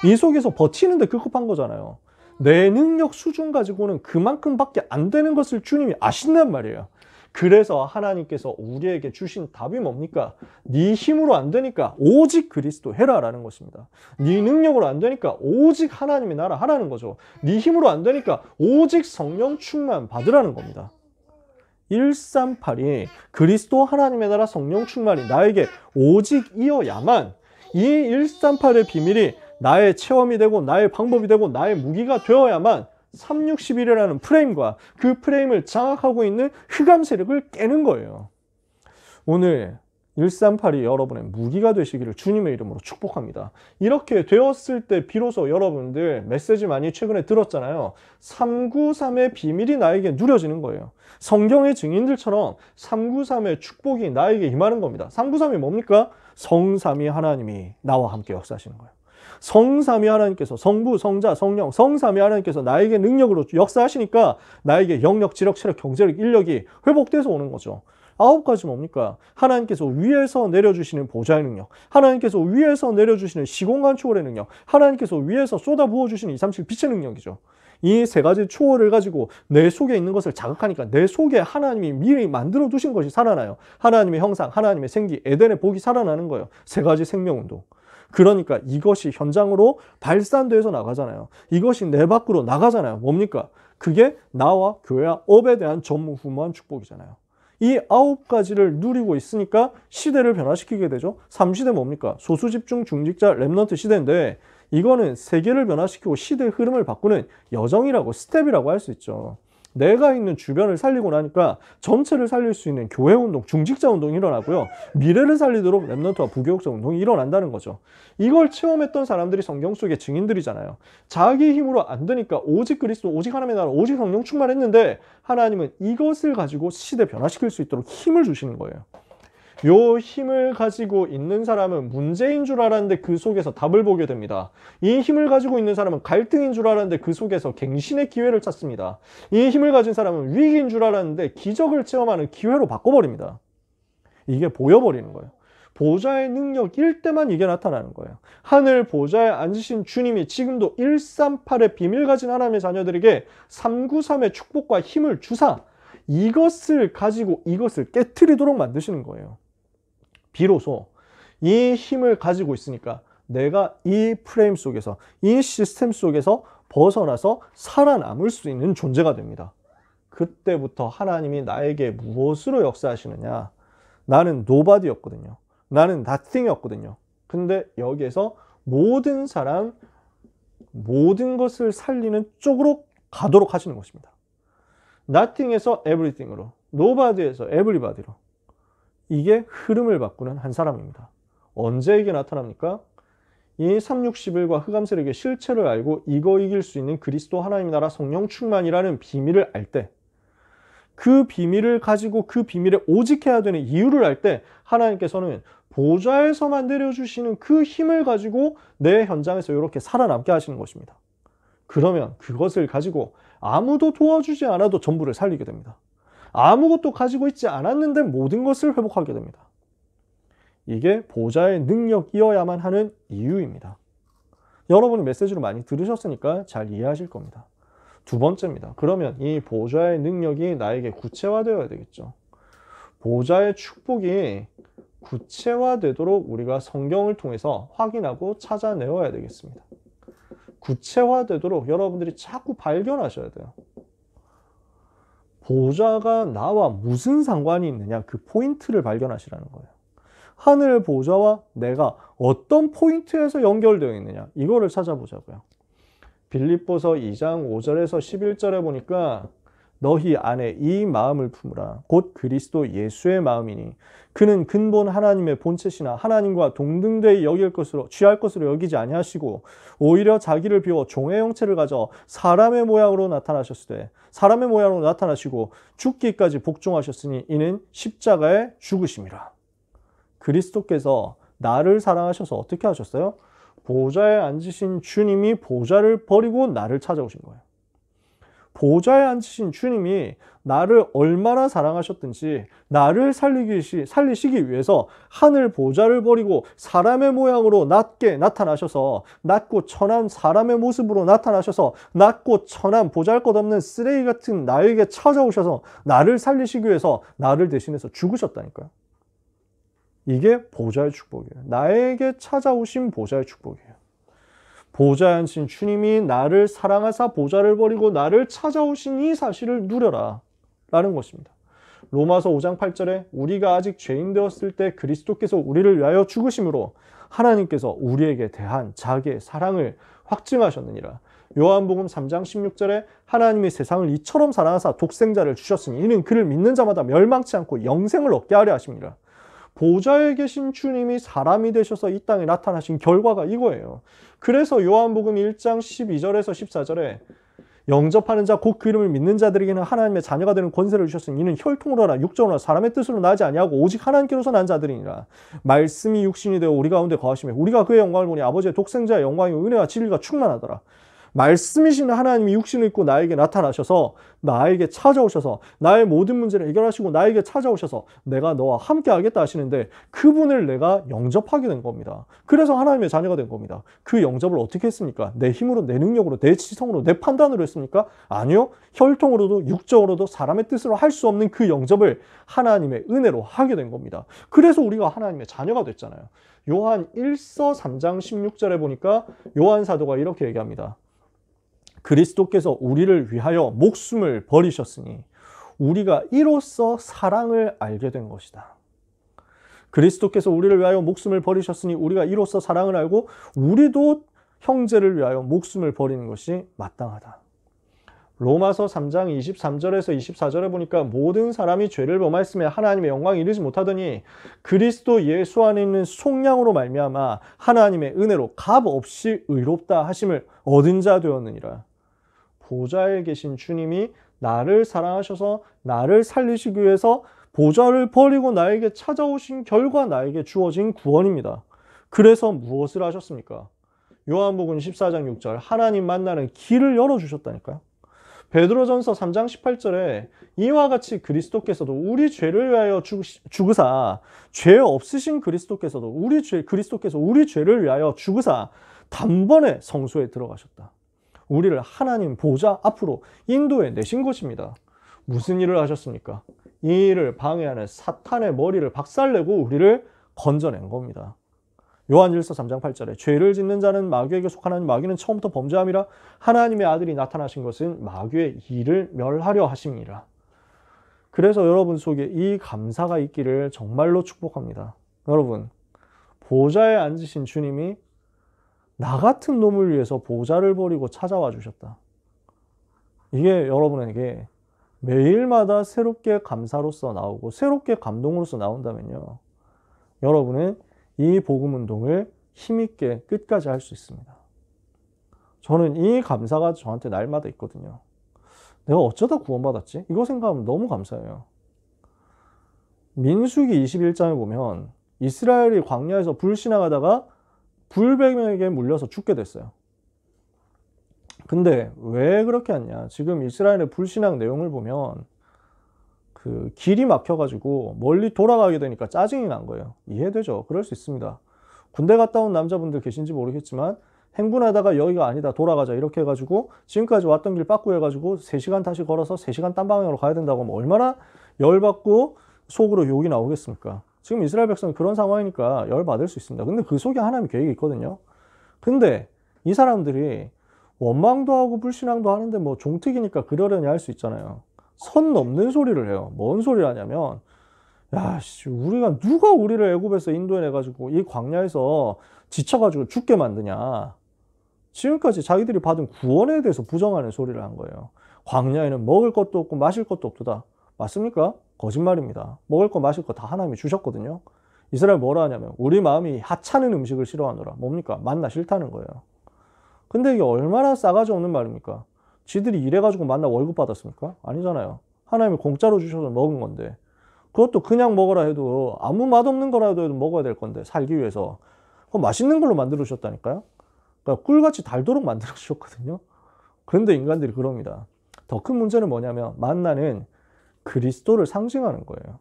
이 속에서 버티는데 급급한 거잖아요. 내 능력 수준 가지고는 그만큼밖에 안 되는 것을 주님이 아신단 말이에요. 그래서 하나님께서 우리에게 주신 답이 뭡니까? 네 힘으로 안 되니까 오직 그리스도 해라라는 것입니다. 네 능력으로 안 되니까 오직 하나님의 나라 하라는 거죠. 네 힘으로 안 되니까 오직 성령 충만 받으라는 겁니다. 138이 그리스도 하나님의 나라 성령 충만이 나에게 오직 이어야만 이 138의 비밀이 나의 체험이 되고 나의 방법이 되고 나의 무기가 되어야만 361이라는 프레임과 그 프레임을 장악하고 있는 흑암 세력을 깨는 거예요. 오늘 138이 여러분의 무기가 되시기를 주님의 이름으로 축복합니다. 이렇게 되었을 때 비로소 여러분들 메시지 많이 최근에 들었잖아요. 393의 비밀이 나에게 누려지는 거예요. 성경의 증인들처럼 393의 축복이 나에게 임하는 겁니다. 393이 뭡니까? 성삼위 하나님이 나와 함께 역사하시는 거예요. 성삼위 하나님께서 성부, 성자, 성령, 성삼위 하나님께서 나에게 능력으로 역사하시니까 나에게 영력, 지력, 체력, 경제력, 인력이 회복돼서 오는 거죠. 9가지 뭡니까? 하나님께서 위에서 내려주시는 보좌의 능력, 하나님께서 위에서 내려주시는 시공간 초월의 능력, 하나님께서 위에서 쏟아 부어주시는 237 빛의 능력이죠. 이 3가지 초월을 가지고 내 속에 있는 것을 자극하니까 내 속에 하나님이 미리 만들어 두신 것이 살아나요. 하나님의 형상, 하나님의 생기, 에덴의 복이 살아나는 거예요. 3가지 생명운동. 그러니까 이것이 현장으로 발산돼서 나가잖아요. 이것이 내 밖으로 나가잖아요. 뭡니까? 그게 나와 교회와 업에 대한 전무후무한 축복이잖아요. 이 9가지를 누리고 있으니까 시대를 변화시키게 되죠. 3시대 뭡니까? 소수집중 중직자 랩넌트 시대인데 이거는 세계를 변화시키고 시대의 흐름을 바꾸는 여정이라고 스텝이라고 할 수 있죠. 내가 있는 주변을 살리고 나니까 전체를 살릴 수 있는 교회운동, 중직자 운동이 일어나고요. 미래를 살리도록 랩넌트와 부교육자 운동이 일어난다는 거죠. 이걸 체험했던 사람들이 성경 속의 증인들이잖아요. 자기 힘으로 안 되니까 오직 그리스도, 오직 하나님의 나라, 오직 성령 충만했는데 하나님은 이것을 가지고 시대 변화시킬 수 있도록 힘을 주시는 거예요. 요 힘을 가지고 있는 사람은 문제인 줄 알았는데 그 속에서 답을 보게 됩니다. 이 힘을 가지고 있는 사람은 갈등인 줄 알았는데 그 속에서 갱신의 기회를 찾습니다. 이 힘을 가진 사람은 위기인 줄 알았는데 기적을 체험하는 기회로 바꿔버립니다. 이게 보여버리는 거예요. 보좌의 능력일 때만 이게 나타나는 거예요. 하늘 보좌에 앉으신 주님이 지금도 138의 비밀 가진 하나님의 자녀들에게 393의 축복과 힘을 주사 이것을 가지고 이것을 깨트리도록 만드시는 거예요. 비로소 이 힘을 가지고 있으니까 내가 이 프레임 속에서, 이 시스템 속에서 벗어나서 살아남을 수 있는 존재가 됩니다. 그때부터 하나님이 나에게 무엇으로 역사하시느냐? 나는 nobody였거든요. 나는 nothing이었거든요. 근데 여기에서 모든 사람, 모든 것을 살리는 쪽으로 가도록 하시는 것입니다. nothing에서 everything으로, nobody에서 everybody로. 이게 흐름을 바꾸는 한 사람입니다. 언제 이게 나타납니까? 이 361과 흑암 세력의 실체를 알고 이거 이길 수 있는 그리스도 하나님 나라 성령 충만이라는 비밀을 알 때, 그 비밀을 가지고 그 비밀에 오직해야 되는 이유를 알 때 하나님께서는 보좌에서만 내려주시는 그 힘을 가지고 내 현장에서 이렇게 살아남게 하시는 것입니다. 그러면 그것을 가지고 아무도 도와주지 않아도 전부를 살리게 됩니다. 아무것도 가지고 있지 않았는데 모든 것을 회복하게 됩니다. 이게 보좌의 능력이어야만 하는 이유입니다. 여러분이 메시지를 많이 들으셨으니까 잘 이해하실 겁니다. 2번째입니다. 그러면 이 보좌의 능력이 나에게 구체화되어야 되겠죠. 보좌의 축복이 구체화되도록 우리가 성경을 통해서 확인하고 찾아내어야 되겠습니다. 구체화되도록 여러분들이 자꾸 발견하셔야 돼요. 보좌가 나와 무슨 상관이 있느냐, 그 포인트를 발견하시라는 거예요. 하늘 보좌와 내가 어떤 포인트에서 연결되어 있느냐, 이거를 찾아보자고요. 빌립보서 2장 5절에서 11절에 보니까 너희 안에 이 마음을 품으라. 곧 그리스도 예수의 마음이니 그는 근본 하나님의 본체시나 하나님과 동등되이 취할 것으로 여기지 아니하시고 오히려 자기를 비워 종의 형체를 가져 사람의 모양으로 나타나시고 죽기까지 복종하셨으니 이는 십자가에 죽으심이라. 그리스도께서 나를 사랑하셔서 어떻게 하셨어요? 보좌에 앉으신 주님이 보좌를 버리고 나를 찾아오신 거예요. 보좌에 앉으신 주님이 나를 얼마나 사랑하셨든지 나를 살리시기 위해서 하늘 보좌를 버리고 사람의 모양으로 낮게 나타나셔서 낮고 천한 사람의 모습으로 나타나셔서 낮고 천한 보잘것없는 쓰레기 같은 나에게 찾아오셔서 나를 살리시기 위해서 나를 대신해서 죽으셨다니까요. 이게 보좌의 축복이에요. 나에게 찾아오신 보좌의 축복이에요. 보좌에 앉으신 주님이 나를 사랑하사 보좌를 버리고 나를 찾아오신 이 사실을 누려라 라는 것입니다. 로마서 5장 8절에 우리가 아직 죄인 되었을 때 그리스도께서 우리를 위하여 죽으심으로 하나님께서 우리에게 대한 자기의 사랑을 확증하셨느니라. 요한복음 3장 16절에 하나님이 세상을 이처럼 사랑하사 독생자를 주셨으니 이는 그를 믿는 자마다 멸망치 않고 영생을 얻게 하려 하심이라. 보좌에 계신 주님이 사람이 되셔서 이 땅에 나타나신 결과가 이거예요. 그래서 요한복음 1장 12절에서 14절에 영접하는 자 곧 그 이름을 믿는 자들에게는 하나님의 자녀가 되는 권세를 주셨으니 이는 혈통으로나 육정으로나 사람의 뜻으로 나지 아니하고 오직 하나님께로서 난 자들이니라. 말씀이 육신이 되어 우리 가운데 거하시며 우리가 그의 영광을 보니 아버지의 독생자의 영광이요 은혜와 진리가 충만하더라. 말씀이신 하나님이 육신을 입고 나에게 나타나셔서 나에게 찾아오셔서 나의 모든 문제를 해결하시고 나에게 찾아오셔서 내가 너와 함께 하겠다 하시는데 그분을 내가 영접하게 된 겁니다. 그래서 하나님의 자녀가 된 겁니다. 그 영접을 어떻게 했습니까? 내 힘으로, 내 능력으로, 내 지성으로, 내 판단으로 했습니까? 아니요. 혈통으로도 육적으로도 사람의 뜻으로 할 수 없는 그 영접을 하나님의 은혜로 하게 된 겁니다. 그래서 우리가 하나님의 자녀가 됐잖아요. 요한 1서 3장 16절에 보니까 요한 사도가 이렇게 얘기합니다. 그리스도께서 우리를 위하여 목숨을 버리셨으니 우리가 이로써 사랑을 알게 된 것이다. 그리스도께서 우리를 위하여 목숨을 버리셨으니 우리가 이로써 사랑을 알고 우리도 형제를 위하여 목숨을 버리는 것이 마땅하다. 로마서 3장 23절에서 24절에 보니까 모든 사람이 죄를 범하였으며 하나님의 영광에 이르지 못하더니 그리스도 예수 안에 있는 속량으로 말미암아 하나님의 은혜로 값없이 의롭다 하심을 얻은 자 되었느니라. 보좌에 계신 주님이 나를 사랑하셔서 나를 살리시기 위해서 보좌를 버리고 나에게 찾아오신 결과 나에게 주어진 구원입니다. 그래서 무엇을 하셨습니까? 요한복음 14장 6절 하나님 만나는 길을 열어주셨다니까요. 베드로전서 3장 18절에 이와 같이 그리스도께서도 우리 죄를 위하여 죽으사 죄 없으신 그리스도께서 우리 죄를 위하여 죽으사 단번에 성소에 들어가셨다. 우리를 하나님 보좌 앞으로 인도해 내신 것입니다. 무슨 일을 하셨습니까? 이 일을 방해하는 사탄의 머리를 박살내고 우리를 건져낸 겁니다. 요한일서 3장 8절에 죄를 짓는 자는 마귀에게 속하나니 마귀는 처음부터 범죄함이라 하나님의 아들이 나타나신 것은 마귀의 일을 멸하려 하심이라. 그래서 여러분 속에 이 감사가 있기를 정말로 축복합니다. 여러분, 보좌에 앉으신 주님이 나 같은 놈을 위해서 보좌를 버리고 찾아와 주셨다. 이게 여러분에게 매일마다 새롭게 감사로서 나오고 새롭게 감동으로서 나온다면요. 여러분은 이 복음 운동을 힘있게 끝까지 할 수 있습니다. 저는 이 감사가 저한테 날마다 있거든요. 내가 어쩌다 구원받았지? 이거 생각하면 너무 감사해요. 민수기 21장에 보면 이스라엘이 광야에서 불신앙하다가 불뱀에게 물려서 죽게 됐어요. 근데 왜 그렇게 했냐? 지금 이스라엘의 불신앙 내용을 보면 그 길이 막혀가지고 멀리 돌아가게 되니까 짜증이 난 거예요. 이해되죠? 그럴 수 있습니다. 군대 갔다 온 남자분들 계신지 모르겠지만 행군하다가 여기가 아니다 돌아가자 이렇게 해가지고 지금까지 왔던 길 빠꾸 해가지고 3시간 다시 걸어서 3시간 딴 방향으로 가야 된다고 하면 얼마나 열받고 속으로 욕이 나오겠습니까? 지금 이스라엘 백성은 그런 상황이니까 열받을 수 있습니다. 근데 그 속에 하나님의 계획이 있거든요. 근데 이 사람들이 원망도 하고 불신앙도 하는데 뭐 종특이니까 그러려니 할 수 있잖아요. 선 넘는 소리를 해요. 뭔 소리를 하냐면, 야, 우리가 누가 우리를 애굽에서 인도해내가지고 이 광야에서 지쳐가지고 죽게 만드냐. 지금까지 자기들이 받은 구원에 대해서 부정하는 소리를 한 거예요. 광야에는 먹을 것도 없고 마실 것도 없도다. 맞습니까? 거짓말입니다. 먹을 거 마실 거 다 하나님이 주셨거든요. 이스라엘 뭐라 하냐면 우리 마음이 하찮은 음식을 싫어하노라. 뭡니까? 만나 싫다는 거예요. 근데 이게 얼마나 싸가지 없는 말입니까? 지들이 일해가지고 만나 월급 받았습니까? 아니잖아요. 하나님이 공짜로 주셔서 먹은 건데 그것도 그냥 먹어라 해도 아무 맛없는 거라도 먹어야 될 건데 살기 위해서 그거 맛있는 걸로 만들어 주셨다니까요. 그러니까 꿀같이 달도록 만들어 주셨거든요. 그런데 인간들이 그럽니다. 더 큰 문제는 뭐냐면 만나는 그리스도를 상징하는 거예요.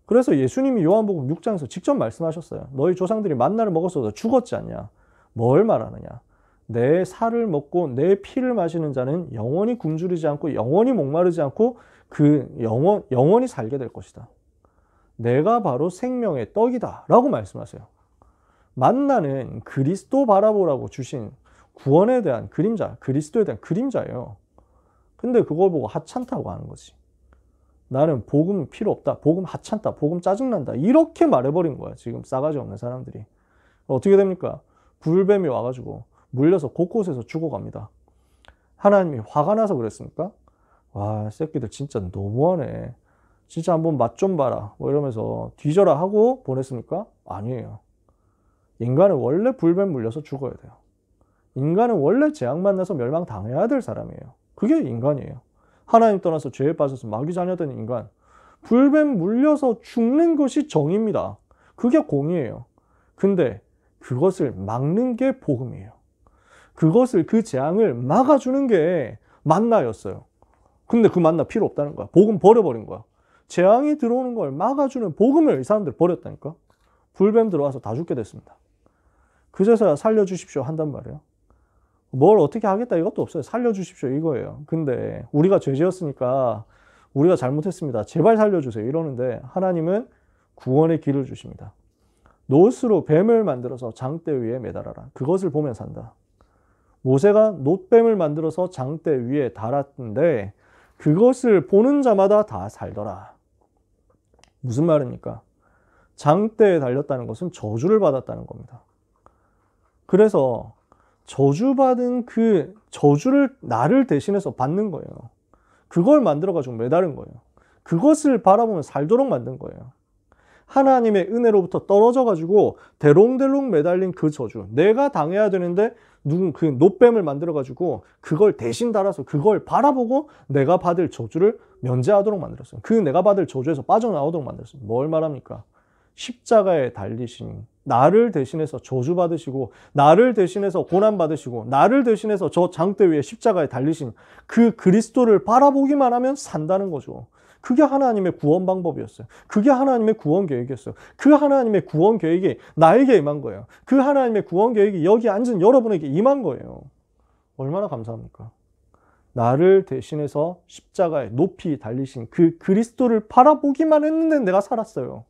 그래서 예수님이 요한복음 6장에서 직접 말씀하셨어요. 너희 조상들이 만나를 먹었어도 죽었지 않냐. 뭘 말하느냐. 내 살을 먹고 내 피를 마시는 자는 영원히 굶주리지 않고 영원히 목마르지 않고 그 영원히 살게 될 것이다. 내가 바로 생명의 떡이다 라고 말씀하세요. 만나는 그리스도 바라보라고 주신 구원에 대한 그림자, 그리스도에 대한 그림자예요. 근데 그걸 보고 하찮다고 하는 거지. 나는 복음 필요 없다. 복음 하찮다. 복음 짜증난다. 이렇게 말해버린 거야. 지금 싸가지 없는 사람들이. 어떻게 됩니까? 불뱀이 와가지고 물려서 곳곳에서 죽어갑니다. 하나님이 화가 나서 그랬습니까? 와, 새끼들 진짜 너무하네. 진짜 한번 맛 좀 봐라. 뭐 이러면서 뒤져라 하고 보냈습니까? 아니에요. 인간은 원래 불뱀 물려서 죽어야 돼요. 인간은 원래 재앙 만나서 멸망당해야 될 사람이에요. 그게 인간이에요. 하나님 떠나서 죄에 빠져서 마귀 자녀된 인간. 불뱀 물려서 죽는 것이 정의입니다. 그게 공의예요. 근데 그것을 막는 게 복음이에요. 그 재앙을 막아주는 게 만나였어요. 근데 그 만나 필요 없다는 거야. 복음 버려버린 거야. 재앙이 들어오는 걸 막아주는 복음을 이 사람들 버렸다니까. 불뱀 들어와서 다 죽게 됐습니다. 그제서야 살려주십시오 한단 말이에요. 뭘 어떻게 하겠다 이것도 없어요. 살려주십시오 이거예요. 근데 우리가 죄 지었으니까 우리가 잘못했습니다. 제발 살려주세요 이러는데 하나님은 구원의 길을 주십니다. 놋으로 뱀을 만들어서 장대 위에 매달아라. 그것을 보면 산다. 모세가 놋뱀을 만들어서 장대 위에 달았는데 그것을 보는 자마다 다 살더라. 무슨 말입니까? 장대에 달렸다는 것은 저주를 받았다는 겁니다. 그래서 저주받은 그 저주를 나를 대신해서 받는 거예요. 그걸 만들어가지고 매달은 거예요. 그것을 바라보면 살도록 만든 거예요. 하나님의 은혜로부터 떨어져가지고 대롱대롱 매달린 그 저주. 내가 당해야 되는데 그 놋뱀을 만들어가지고 그걸 대신 달아서 그걸 바라보고 내가 받을 저주를 면제하도록 만들었어요. 그 내가 받을 저주에서 빠져나오도록 만들었어요. 뭘 말합니까? 십자가에 달리신 나를 대신해서 저주받으시고 나를 대신해서 고난받으시고 나를 대신해서 저 장대 위에 십자가에 달리신 그 그리스도를 바라보기만 하면 산다는 거죠. 그게 하나님의 구원 방법이었어요. 그게 하나님의 구원 계획이었어요. 그 하나님의 구원 계획이 나에게 임한 거예요. 그 하나님의 구원 계획이 여기 앉은 여러분에게 임한 거예요. 얼마나 감사합니까? 나를 대신해서 십자가에 높이 달리신 그 그리스도를 바라보기만 했는데 내가 살았어요.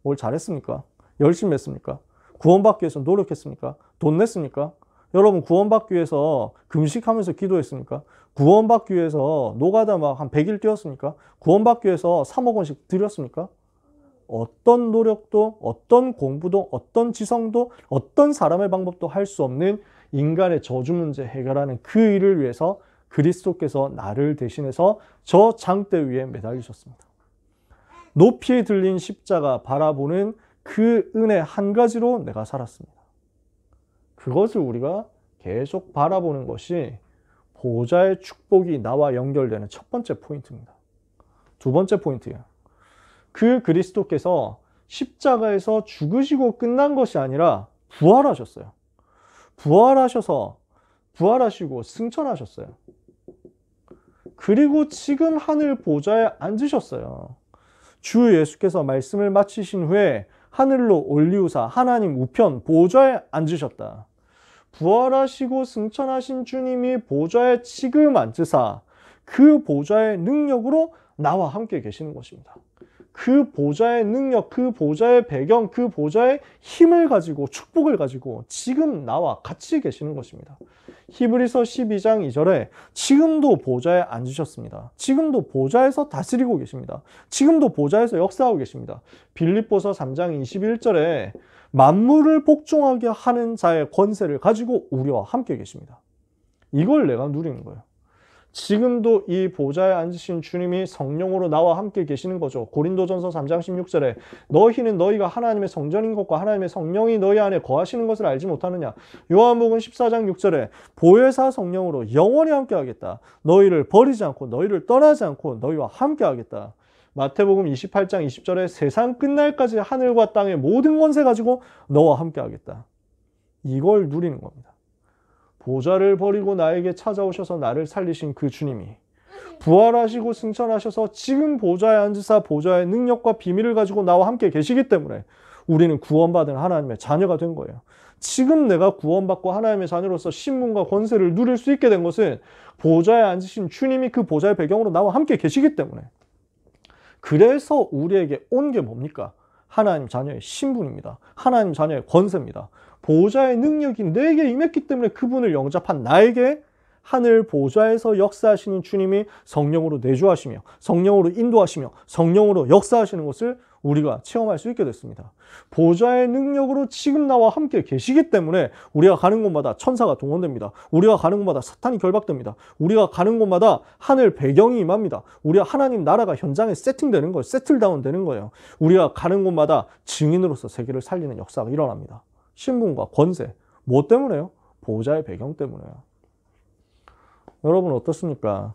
뭘 잘했습니까? 열심히 했습니까? 구원받기 위해서 노력했습니까? 돈 냈습니까? 여러분 구원받기 위해서 금식하면서 기도했습니까? 구원받기 위해서 노가다 막 한 100일 뛰었습니까? 구원받기 위해서 3억 원씩 드렸습니까? 어떤 노력도 어떤 공부도 어떤 지성도 어떤 사람의 방법도 할 수 없는 인간의 저주 문제 해결하는 그 일을 위해서 그리스도께서 나를 대신해서 저 장대 위에 매달리셨습니다. 높이 들린 십자가 바라보는 그 은혜 한 가지로 내가 살았습니다. 그것을 우리가 계속 바라보는 것이 보좌의 축복이 나와 연결되는 첫 번째 포인트입니다. 두 번째 포인트예요. 그 그리스도께서 십자가에서 죽으시고 끝난 것이 아니라 부활하셨어요. 부활하시고 승천하셨어요. 그리고 지금 하늘 보좌에 앉으셨어요. 주 예수께서 말씀을 마치신 후에 하늘로 올리우사 하나님 우편 보좌에 앉으셨다. 부활하시고 승천하신 주님이 보좌에 지금 앉으사 그 보좌의 능력으로 나와 함께 계시는 것입니다. 그 보좌의 능력, 그 보좌의 배경, 그 보좌의 힘을 가지고 축복을 가지고 지금 나와 같이 계시는 것입니다. 히브리서 12장 2절에 지금도 보좌에 앉으셨습니다. 지금도 보좌에서 다스리고 계십니다. 지금도 보좌에서 역사하고 계십니다. 빌립보서 3장 21절에 만물을 복종하게 하는 자의 권세를 가지고 우리와 함께 계십니다. 이걸 내가 누리는 거예요. 지금도 이 보좌에 앉으신 주님이 성령으로 나와 함께 계시는 거죠. 고린도전서 3장 16절에 너희는 너희가 하나님의 성전인 것과 하나님의 성령이 너희 안에 거하시는 것을 알지 못하느냐. 요한복음 14장 6절에 보혜사 성령으로 영원히 함께 하겠다. 너희를 버리지 않고 너희를 떠나지 않고 너희와 함께 하겠다. 마태복음 28장 20절에 세상 끝날까지 하늘과 땅의 모든 권세 가지고 너와 함께 하겠다. 이걸 누리는 겁니다. 보좌를 버리고 나에게 찾아오셔서 나를 살리신 그 주님이 부활하시고 승천하셔서 지금 보좌에 앉으사 보좌의 능력과 비밀을 가지고 나와 함께 계시기 때문에 우리는 구원받은 하나님의 자녀가 된 거예요. 지금 내가 구원받고 하나님의 자녀로서 신분과 권세를 누릴 수 있게 된 것은 보좌에 앉으신 주님이 그 보좌의 배경으로 나와 함께 계시기 때문에. 그래서 우리에게 온 게 뭡니까? 하나님 자녀의 신분입니다. 하나님 자녀의 권세입니다. 보좌의 능력이 내게 임했기 때문에 그분을 영접한 나에게 하늘 보좌에서 역사하시는 주님이 성령으로 내주하시며 성령으로 인도하시며 성령으로 역사하시는 것을 우리가 체험할 수 있게 됐습니다. 보좌의 능력으로 지금 나와 함께 계시기 때문에 우리가 가는 곳마다 천사가 동원됩니다. 우리가 가는 곳마다 사탄이 결박됩니다. 우리가 가는 곳마다 하늘 배경이 임합니다. 우리가 하나님 나라가 현장에 세팅되는 거예요. 세틀다운 되는 거예요. 우리가 가는 곳마다 증인으로서 세계를 살리는 역사가 일어납니다. 신분과 권세. 뭐 때문에요? 보좌의 배경 때문에요. 여러분 어떻습니까?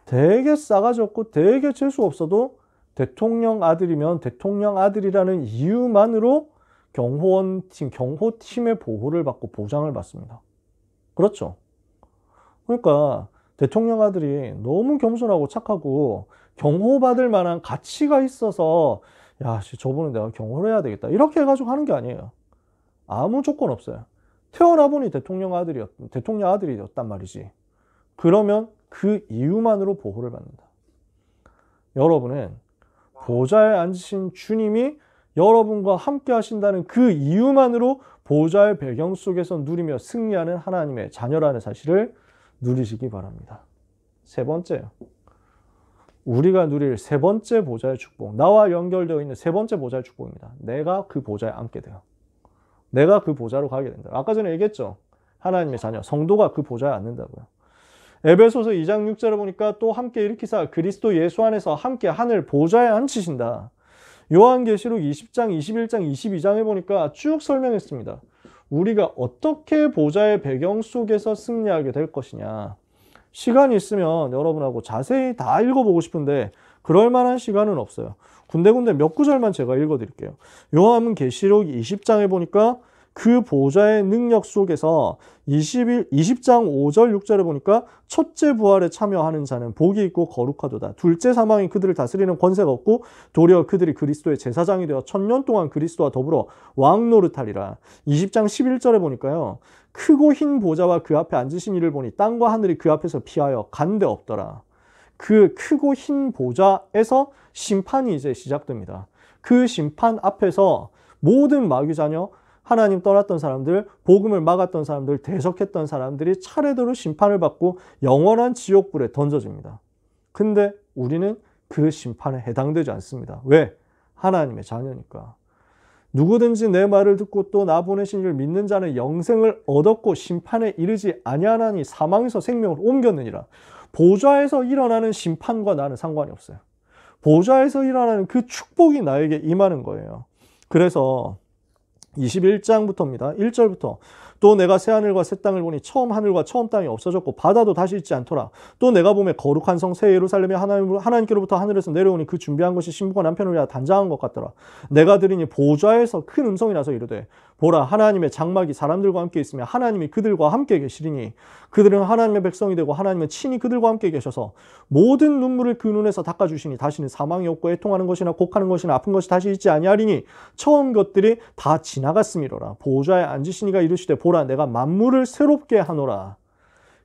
되게 싸가지 없고 되게 재수 없어도 대통령 아들이면 대통령 아들이라는 이유만으로 경호팀의 보호를 받고 보장을 받습니다. 그렇죠? 그러니까 대통령 아들이 너무 겸손하고 착하고 경호받을 만한 가치가 있어서 야, 저분은 내가 경호를 해야 되겠다. 이렇게 해가지고 하는 게 아니에요. 아무 조건 없어요. 태어나 보니 대통령 아들이었단 말이지. 그러면 그 이유만으로 보호를 받는다. 여러분은 보좌에 앉으신 주님이 여러분과 함께 하신다는 그 이유만으로 보좌의 배경 속에서 누리며 승리하는 하나님의 자녀라는 사실을 누리시기 바랍니다. 세 번째요. 우리가 누릴 세 번째 보좌의 축복, 나와 연결되어 있는 세 번째 보좌의 축복입니다. 내가 그 보좌에 앉게 돼요. 내가 그 보좌로 가게 된다. 아까 전에 얘기했죠. 하나님의 자녀, 성도가 그 보좌에 앉는다고요. 에베소서 2장 6절을 보니까 또 함께 일으키사 그리스도 예수 안에서 함께 하늘 보좌에 앉히신다. 요한계시록 20장, 21장, 22장에 보니까 쭉 설명했습니다. 우리가 어떻게 보좌의 배경 속에서 승리하게 될 것이냐. 시간이 있으면 여러분하고 자세히 다 읽어보고 싶은데 그럴 만한 시간은 없어요. 군데군데 몇 구절만 제가 읽어드릴게요. 요한계시록 20장에 보니까 그 보좌의 능력 속에서 20장 5절 6절에 보니까 첫째 부활에 참여하는 자는 복이 있고 거룩하도다. 둘째 사망이 그들을 다스리는 권세가 없고 도리어 그들이 그리스도의 제사장이 되어 1000년 동안 그리스도와 더불어 왕 노릇하리라. 20장 11절에 보니까요. 크고 흰 보좌와 그 앞에 앉으신 이를 보니 땅과 하늘이 그 앞에서 피하여 간데 없더라. 그 크고 흰 보좌에서 심판이 이제 시작됩니다. 그 심판 앞에서 모든 마귀 자녀, 하나님 떠났던 사람들, 복음을 막았던 사람들, 대적했던 사람들이 차례대로 심판을 받고 영원한 지옥불에 던져집니다. 근데 우리는 그 심판에 해당되지 않습니다. 왜? 하나님의 자녀니까. 누구든지 내 말을 듣고 또 나 보내신 이를 믿는 자는 영생을 얻었고 심판에 이르지 아니하나니 사망에서 생명을 옮겼느니라. 보좌에서 일어나는 심판과 나는 상관이 없어요. 보좌에서 일어나는 그 축복이 나에게 임하는 거예요. 그래서 21장부터입니다. 1절부터 또 내가 새 하늘과 새 땅을 보니 처음 하늘과 처음 땅이 없어졌고 바다도 다시 있지 않더라. 또 내가 보매 거룩한 성 새 예루살렘이 하나님께로부터 하늘에서 내려오니 그 준비한 것이 신부가 남편을 위하여 단장한 것 같더라. 내가 들으니 보좌에서 큰 음성이 나서 이르되 보라 하나님의 장막이 사람들과 함께 있으며 하나님이 그들과 함께 계시리니 그들은 하나님의 백성이 되고 하나님은 친히 그들과 함께 계셔서 모든 눈물을 그 눈에서 닦아주시니 다시는 사망이 없고 애통하는 것이나 곡하는 것이나 아픈 것이 다시 있지 아니하리니 처음 것들이 다 지나갔음이로라. 보좌에 앉으시니가 이르시되 보라 내가 만물을 새롭게 하노라.